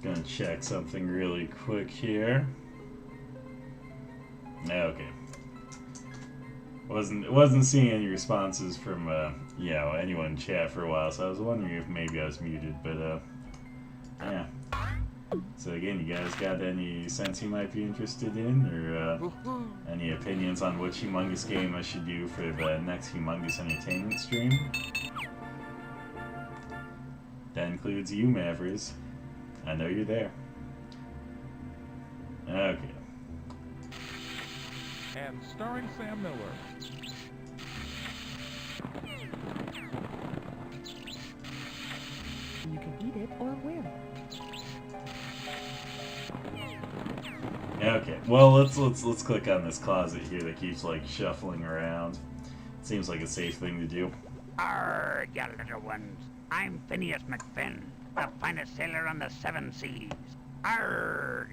Gonna check something really quick here. Okay. Wasn't seeing any responses from you know, anyone in chat for a while, so I was wondering if maybe I was muted, but yeah. So again, you guys got any sense you might be interested in, or any opinions on which Humongous game I should do for the next Humongous Entertainment stream? That includes you, Mavericks. I know you're there. Okay. And starring Sam Miller. You can eat it or wear it. Okay. Well, let's click on this closet here that keeps like shuffling around. Seems like a safe thing to do. Arr, you little ones. I'm Phineas McFinn, the finest sailor on the 7 seas. Arr!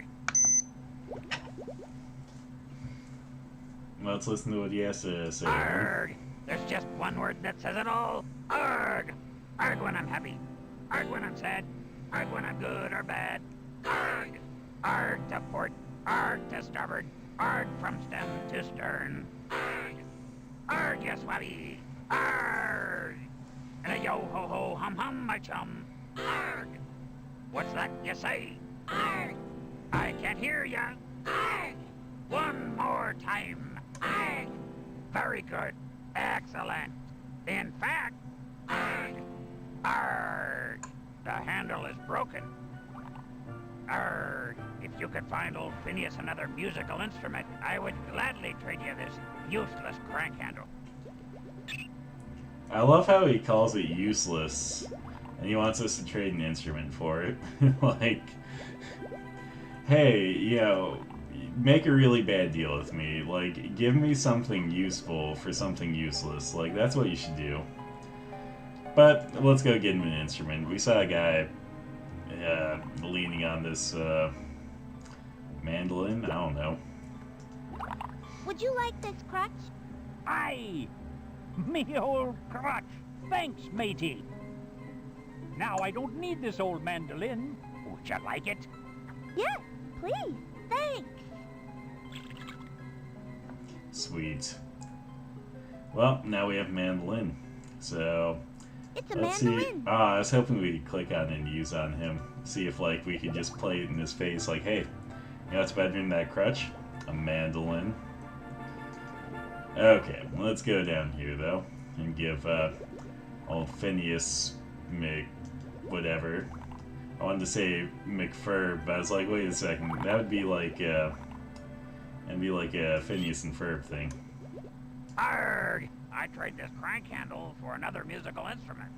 Let's listen to what he has to say. Arg! There's just one word that says it all. Arg! Arg when I'm happy. Arg when I'm sad. Arg when I'm good or bad. Arg! Arg to port. Arg to starboard. Arg from stem to stern. Arg! Arg, you swabby. Arg! And a yo-ho-ho hum-hum, my chum. Arg! What's that you say? Arg! I can't hear ya. Arg! One more time. Arg! Very good. Excellent. In fact, arg! Arg! The handle is broken. Arg! If you could find old Phineas another musical instrument, I would gladly trade you this useless crank handle. I love how he calls it useless, and he wants us to trade an instrument for it. Like, hey, you know, make a really bad deal with me. Like, give me something useful for something useless. Like, that's what you should do. But let's go get him an instrument. We saw a guy leaning on this mandolin. I don't know. Would you like this crutch? Aye! Me old crotch. Thanks, matey. Now I don't need this old mandolin. Would you like it? Yes, please. Thanks. Sweet. Well, now we have mandolin. So It's a let's mandolin. see. I was hoping we could click on and use on him. See if like we could just play it in his face. Like, hey, you know what's better than that crutch? A mandolin. Okay, let's go down here though and give old Phineas whatever. I wanted to say McFurb, but I was like, wait a second, that would be like a Phineas and Ferb thing. Arg! I trade this crank handle for another musical instrument.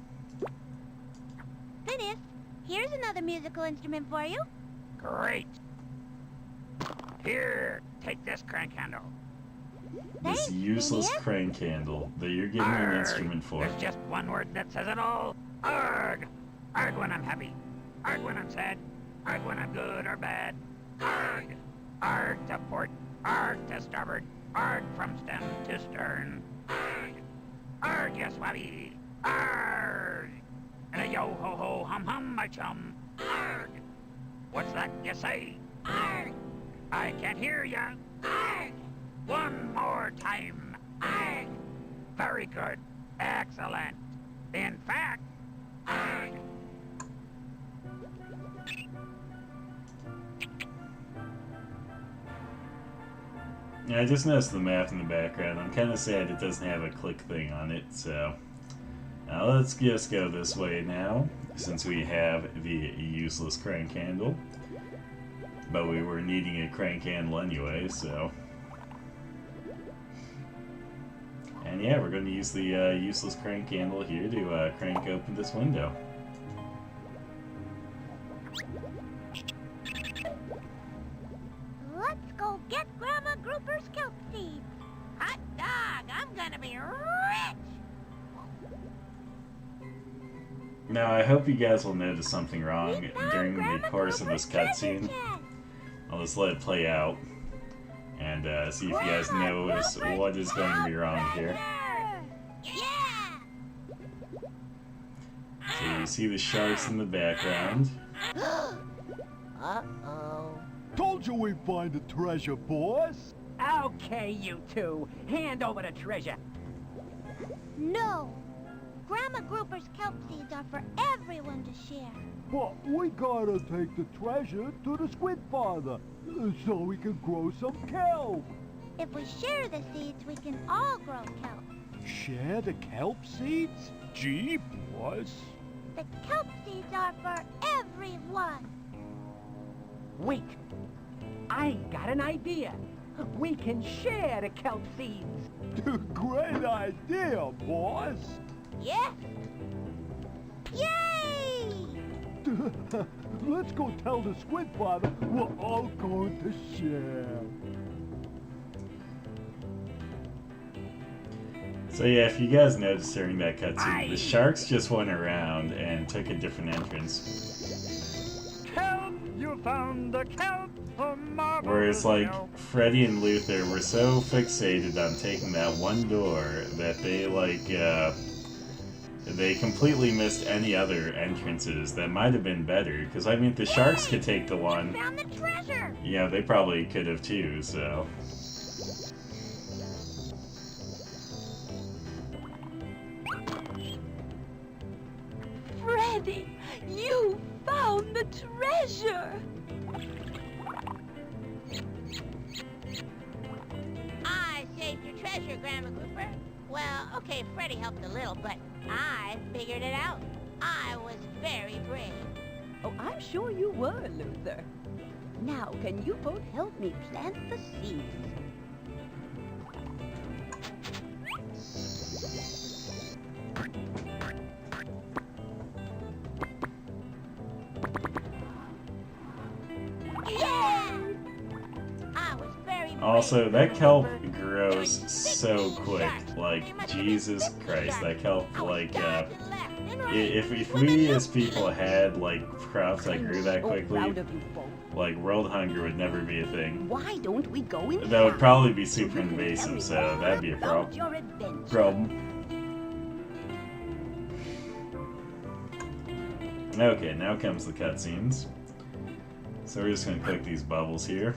Phineas, here's another musical instrument for you. Great! Here, take this crank handle. This Thanks, useless Phineas. crank handle that you're getting an instrument for. There's just one word that says it all. Arg! Arg when I'm happy. Arg when I'm sad. Arg when I'm good or bad. Arg! Arg to port. Arg to starboard. Arg from stem to stern. Arg! Arg, you swabby. Arg! And a yo-ho-ho hum-hum, my chum. Arg! What's that you say? Arg! I can't hear ya. Arg! One more time. Arg! Very good. Excellent. In fact, arg! Yeah, I just noticed the map in the background. I'm kind of sad it doesn't have a click thing on it, so now let's just go this way now, since we have the useless crank handle. But we were needing a crank handle anyway, so And yeah, we're going to use the useless crank handle here to crank open this window. Let's go get Grandma Grouper's kelp seeds. Hot dog, I'm gonna be rich. Now, I hope you guys will notice something wrong during the course of this cutscene. I'll just let it play out and see if you guys notice what is going to be wrong here. Yeah! So you see the sharks in the background. Uh-oh. Told you we'd find the treasure, boss. Okay, you two. Hand over the treasure. No. Grandma Grouper's kelp seeds are for everyone to share. But we gotta take the treasure to the Squid Father so we can grow some kelp. If we share the seeds, we can all grow kelp. Share the kelp seeds? Gee, boss. The kelp seeds are for everyone. Wait. I got an idea. We can share the kelp seeds. Great idea, boss. Yes. Yay! Let's go tell the Squid Father we're all going to share. So yeah, if you guys noticed during that cutscene, the sharks just went around and took a different entrance. Kelp, you found the kelp, a marvelous Whereas like kelp. Freddy and Luther were so fixated on taking that one door that they they completely missed any other entrances that might have been better. Because I mean, if the sharks could take the one, Found the treasure. yeah, they probably could have too. So. Freddy, you found the treasure! I saved your treasure, Grandma Grouper. Well, okay, Freddy helped a little, but I figured it out. I was very brave. Oh, I'm sure you were, Luther. Now, can you both help me plant the seeds? Yeah! I was very brave. Also, that Grandma kelp Grouper. grows so quick. Like, Jesus Christ, that kelp, like, if we as people had, like, crops that grew that So quickly, proud of you both. like, world hunger would never be a thing. Why don't we go inside? That would probably be super You can tell invasive, me so all that'd be a about your adventure. problem. Okay, now comes the cutscenes. So we're just gonna click these bubbles here.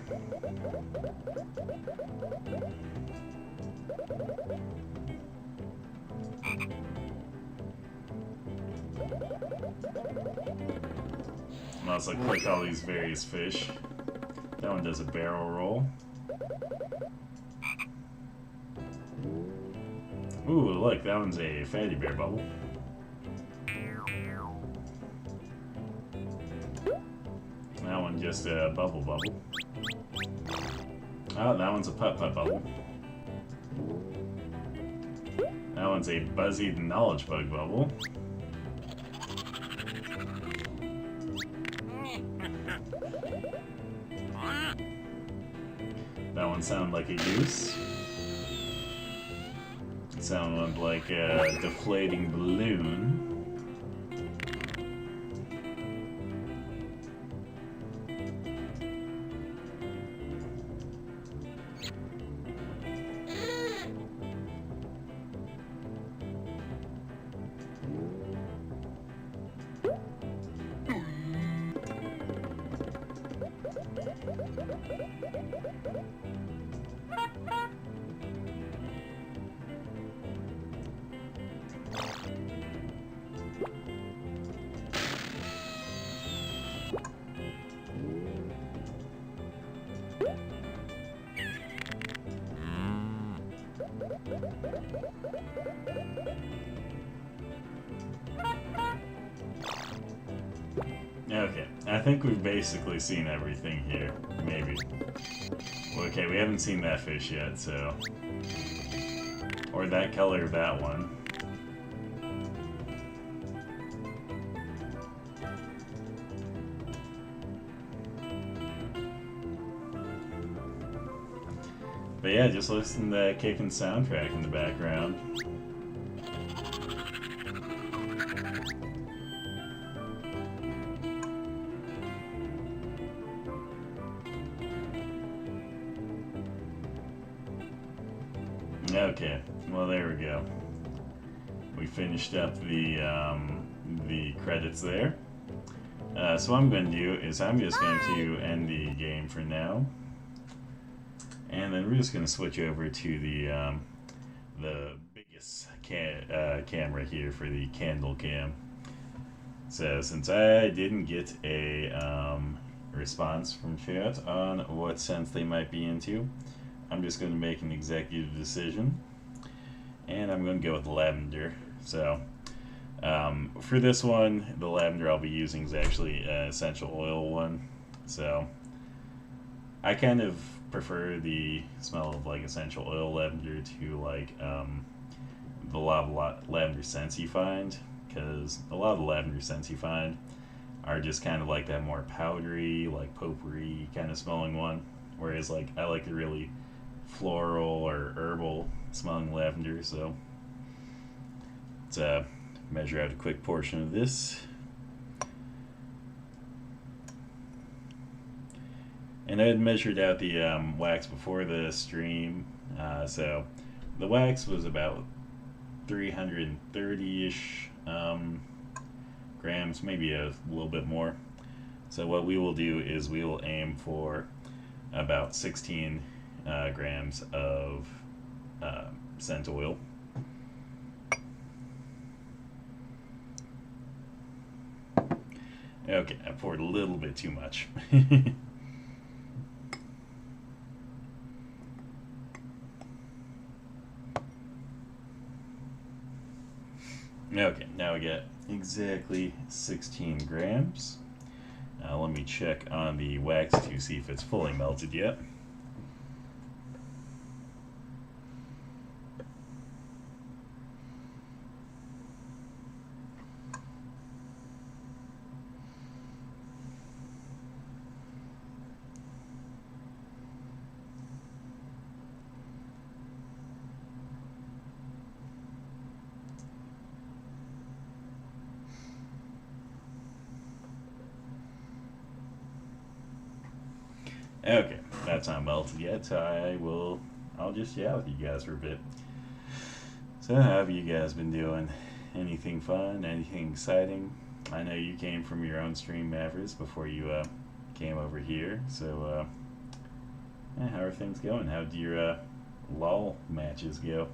And also click all these various fish. That one does a barrel roll. Ooh, look, that one's a fatty bear bubble. That one just a bubble bubble. Oh, that one's a putt-putt bubble. That one's a buzzy knowledge bug bubble. That one sounded like a goose. It sounded like a deflating balloon. Okay, I think we've basically seen everything here. Maybe. Okay, we haven't seen that fish yet, so... Or that color of that one. But yeah, just listen to that kicking soundtrack in the background. Okay, well there we go. We finished up the credits there. So what I'm going to do is I'm just going to end the game for now. And then we're just going to switch over to the biggest camera here for the candle cam. So since I didn't get a response from chat on what scents they might be into, I'm just going to make an executive decision, and I'm going to go with lavender. So for this one, the lavender I'll be using is actually an essential oil one. So I kind of prefer the smell of like essential oil lavender to like the lot of lavender scents you find, because a lot of the lavender scents you find are just kind of like that more powdery, like potpourri kind of smelling one, whereas like I like the really floral or herbal smelling lavender. So let's measure out a quick portion of this. And I had measured out the wax before the stream, so the wax was about 330-ish grams, maybe a little bit more. So what we will do is we will aim for about 16 grams of scent oil. Okay, I poured a little bit too much. Okay, now we get exactly 16 grams. Let me check on the wax to see if it's fully melted yet. Okay, that's not melted yet, so I'll just chat with you guys for a bit. So how have you guys been doing? Anything fun? Anything exciting? I know you came from your own stream, Mavericks, before you came over here, so how are things going? How did your LOL matches go?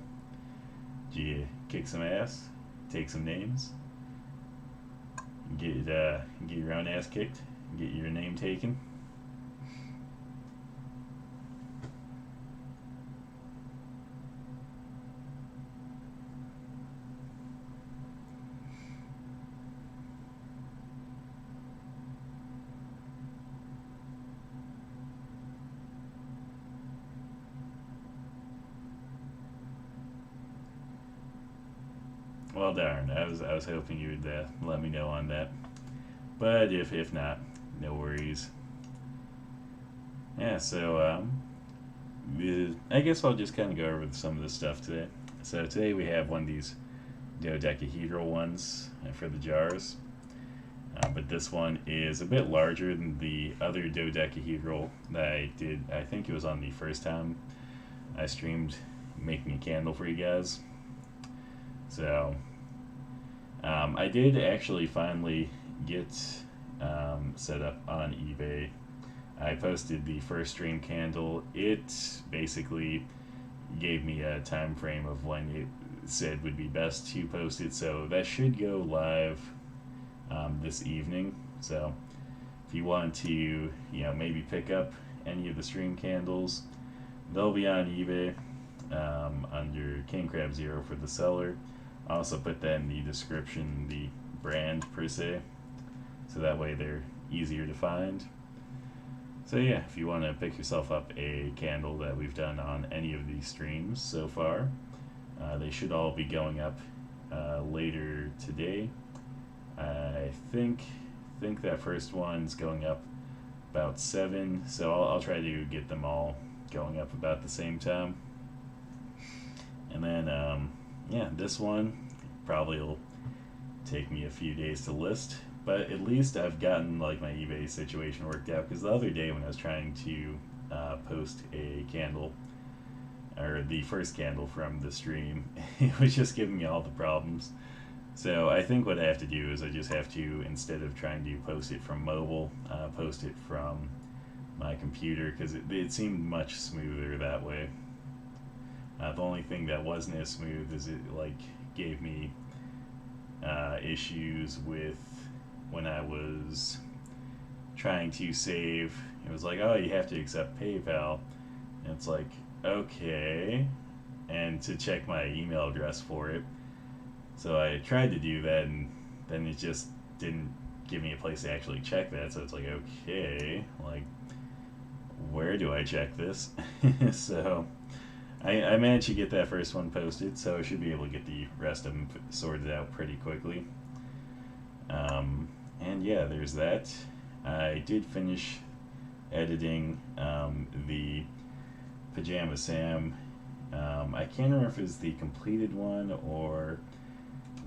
Did you kick some ass? Take some names? Get your own ass kicked? Get your name taken? Well, darn, I was hoping you would let me know on that, but if not, no worries. Yeah, so I guess I'll just kind of go over some of the stuff today. So today we have one of these dodecahedral ones for the jars, but this one is a bit larger than the other dodecahedral that I did. I think it was on the first time I streamed making a candle for you guys. So I did actually finally get set up on eBay. I posted the first stream candle. It basically gave me a time frame of when it said would be best to post it, so that should go live this evening. So if you want to maybe pick up any of the stream candles, they'll be on eBay under King Crab Zero for the seller. I'll also put that in the description, the brand per se, so that way they're easier to find. So yeah, if you want to pick yourself up a candle that we've done on any of these streams so far, They should all be going up later today. I think that first one's going up about 7, so I'll try to get them all going up about the same time. And then yeah, this one probably will take me a few days to list, but at least I've gotten like my eBay situation worked out, because the other day when I was trying to post a candle, or the first candle from the stream, it was just giving me all the problems. So I think what I have to do is I just have to, instead of trying to post it from mobile, post it from my computer, because it seemed much smoother that way. The only thing that wasn't as smooth is it like gave me issues with when I was trying to save. It was like, oh, you have to accept PayPal, and it's like, okay, and to check my email address for it. So I tried to do that, and then it just didn't give me a place to actually check that. So it's like, okay, like, where do I check this? So I managed to get that first one posted, so I should be able to get the rest of them sorted out pretty quickly. And yeah, there's that. I did finish editing the Pajama Sam. I can't remember if it was the completed one or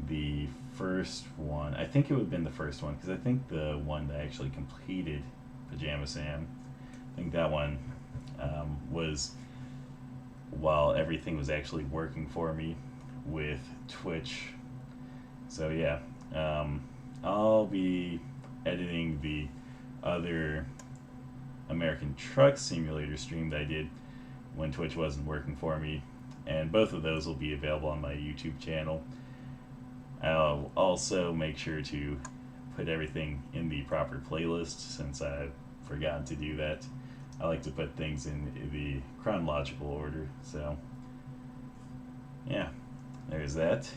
the first one. I think it would have been the first one, because I think the one that actually completed Pajama Sam, I think that one was while everything was actually working for me with Twitch. So yeah, I'll be editing the other American Truck Simulator stream that I did when Twitch wasn't working for me, and both of those will be available on my YouTube channel. I'll also make sure to put everything in the proper playlist, since I've forgotten to do that. I like to put things in the chronological order. So yeah, there's that.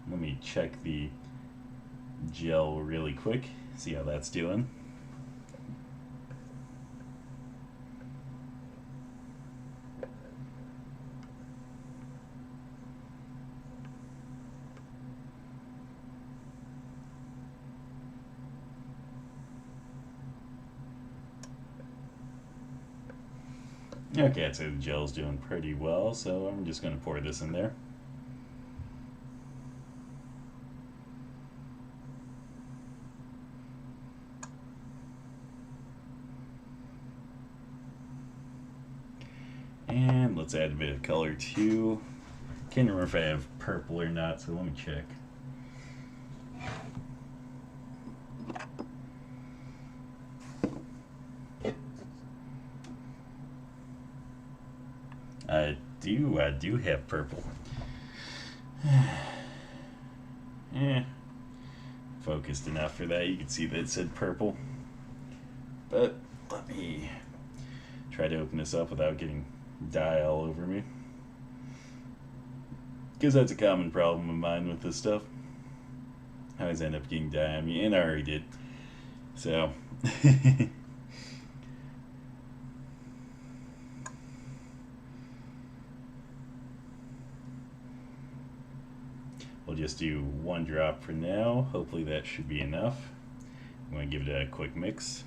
Let me check the gel really quick, see how that's doing. Okay, I'd say the gel's doing pretty well, so I'm just going to pour this in there. And let's add a bit of color too. Can't remember if I have purple or not, so let me check. I do have purple. Focused enough for that. You can see that it said purple. But let me try to open this up without getting dye all over me, because that's a common problem of mine with this stuff. I always end up getting dye on me, and I already did. So we'll just do 1 drop for now. Hopefully that should be enough. I'm going to give it a quick mix.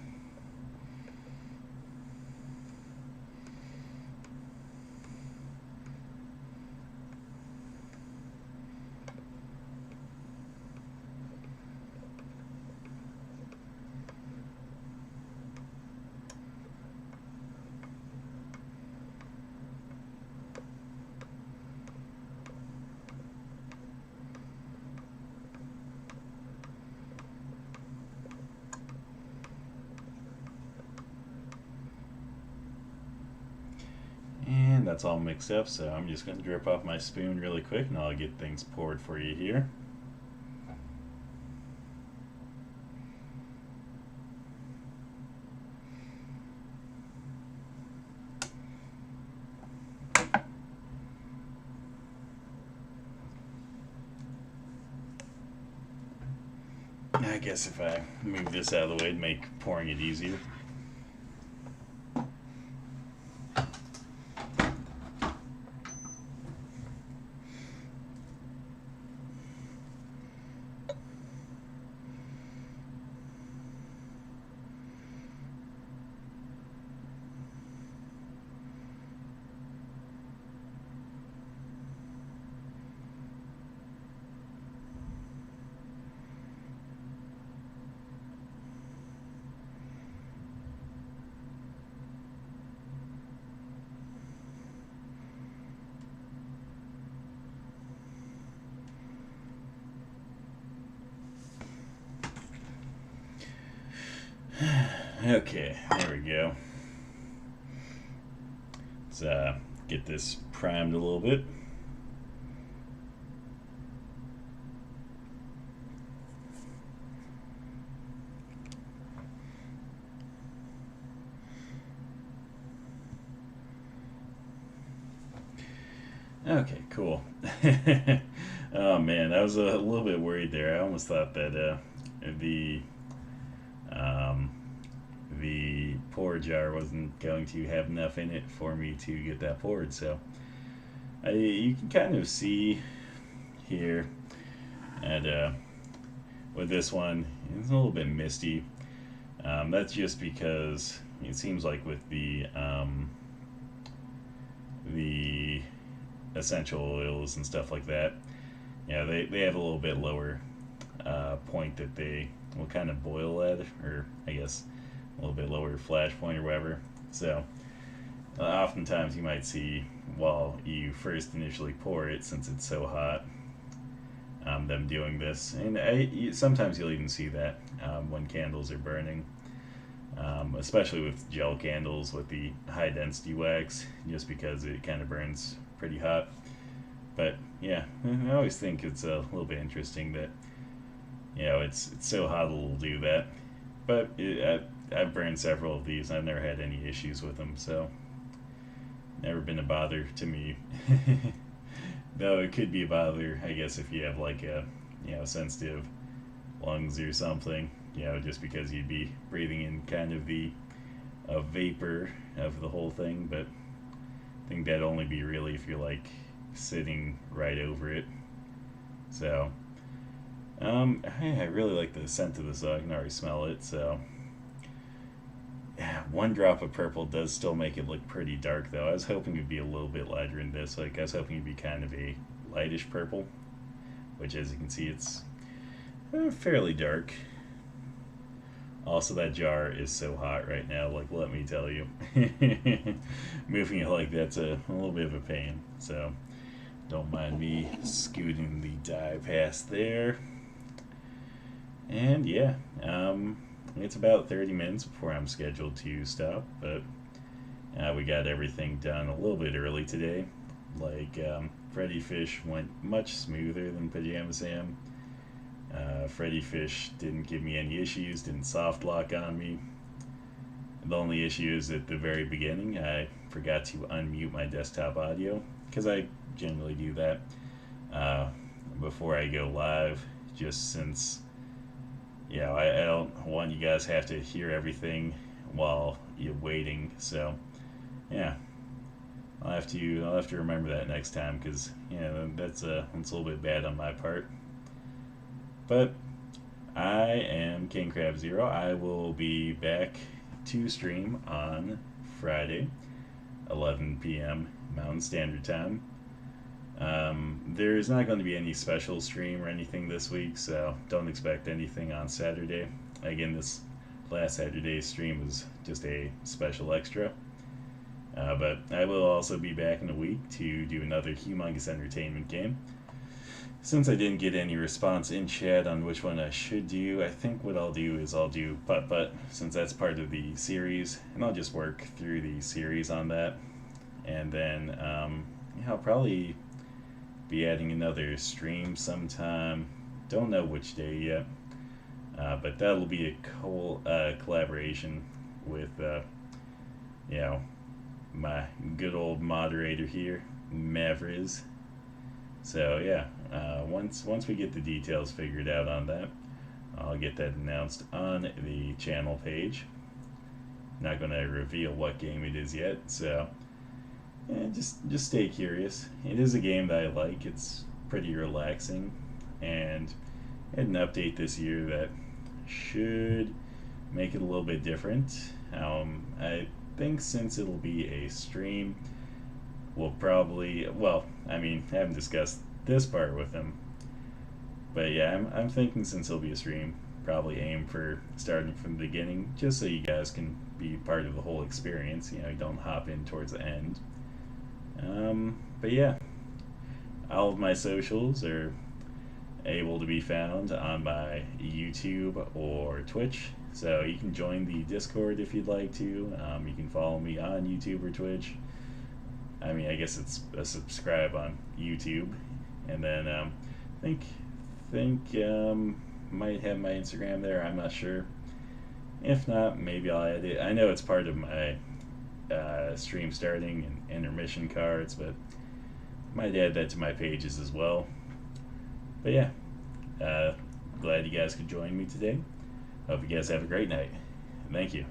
And that's all mixed up, so I'm just going to drip off my spoon really quick, and I'll get things poured for you here. I guess if I move this out of the way, it'd make pouring it easier. Okay, there we go. Let's get this primed a little bit. Okay, cool. Oh man, I was a little bit worried there. I almost thought that the pour jar wasn't going to have enough in it for me to get that poured. So you can kind of see here at with this one, it's a little bit misty. That's just because it seems like with the essential oils and stuff like that, yeah, they have a little bit lower point that they will kind of boil at, or I guess a little bit lower flash point or whatever. So oftentimes you might see while you first initially pour it, since it's so hot, them doing this, and sometimes you'll even see that when candles are burning, especially with gel candles with the high density wax, just because it kind of burns pretty hot. But yeah, I always think it's a little bit interesting that, you know, it's so hot it'll do that. But I've burned several of these and I've never had any issues with them, so never been a bother to me. Though it could be a bother, I guess, if you have like a, you know, sensitive lungs or something, you know, just because you'd be breathing in kind of the vapor of the whole thing. But I think that'd only be really if you're like sitting right over it. So I really like the scent of this, so I can already smell it. So yeah, one drop of purple does still make it look pretty dark, though. I was hoping it'd be a little bit lighter in this. Like, I was hoping it'd be kind of a lightish purple, which, as you can see, it's fairly dark. Also, that jar is so hot right now, like, let me tell you. Moving it like that's a little bit of a pain, so don't mind me scooting the dye past there. And yeah, it's about 30 minutes before I'm scheduled to stop, but we got everything done a little bit early today. Like, Freddi Fish went much smoother than Pajama Sam. Freddi Fish didn't give me any issues, didn't soft lock on me. The only issue is at the very beginning, I forgot to unmute my desktop audio, because I generally do that before I go live, just since, you know, I don't want you guys to have to hear everything while you're waiting. So yeah, I'll have to remember that next time, because, you know, that's a little bit bad on my part. But I am King Crab Zero. I will be back to stream on Friday, 11 p.m. Mountain Standard Time. There's not going to be any special stream or anything this week, so don't expect anything on Saturday. Again, this last Saturday's stream was just a special extra. But I will also be back in a week to do another Humongous Entertainment game. Since I didn't get any response in chat on which one I should do, I think what I'll do is I'll do Putt Putt, since that's part of the series, and I'll just work through the series on that. And then I'll probably be adding another stream sometime. Don't know which day yet, but that'll be a collaboration with you know, my good old moderator here, Mavriz. So yeah, once we get the details figured out on that, I'll get that announced on the channel page. Not going to reveal what game it is yet, so yeah, just stay curious. It is a game that I like. It's pretty relaxing, and I had an update this year that should make it a little bit different. I think since it'll be a stream, we'll probably, well, I mean, I haven't discussed this part with him, but yeah, I'm thinking since it'll be a stream, probably aim for starting from the beginning, just so you guys can be part of the whole experience. You know, you don't hop in towards the end. But yeah, all of my socials are able to be found on my YouTube or Twitch. So you can join the Discord if you'd like to. You can follow me on YouTube or Twitch. I mean, I guess it's a subscribe on YouTube. And then might have my Instagram there. I'm not sure. If not, maybe I'll add it. I know it's part of my stream starting and intermission cards, but might add that to my pages as well. But yeah, glad you guys could join me today. Hope you guys have a great night. Thank you.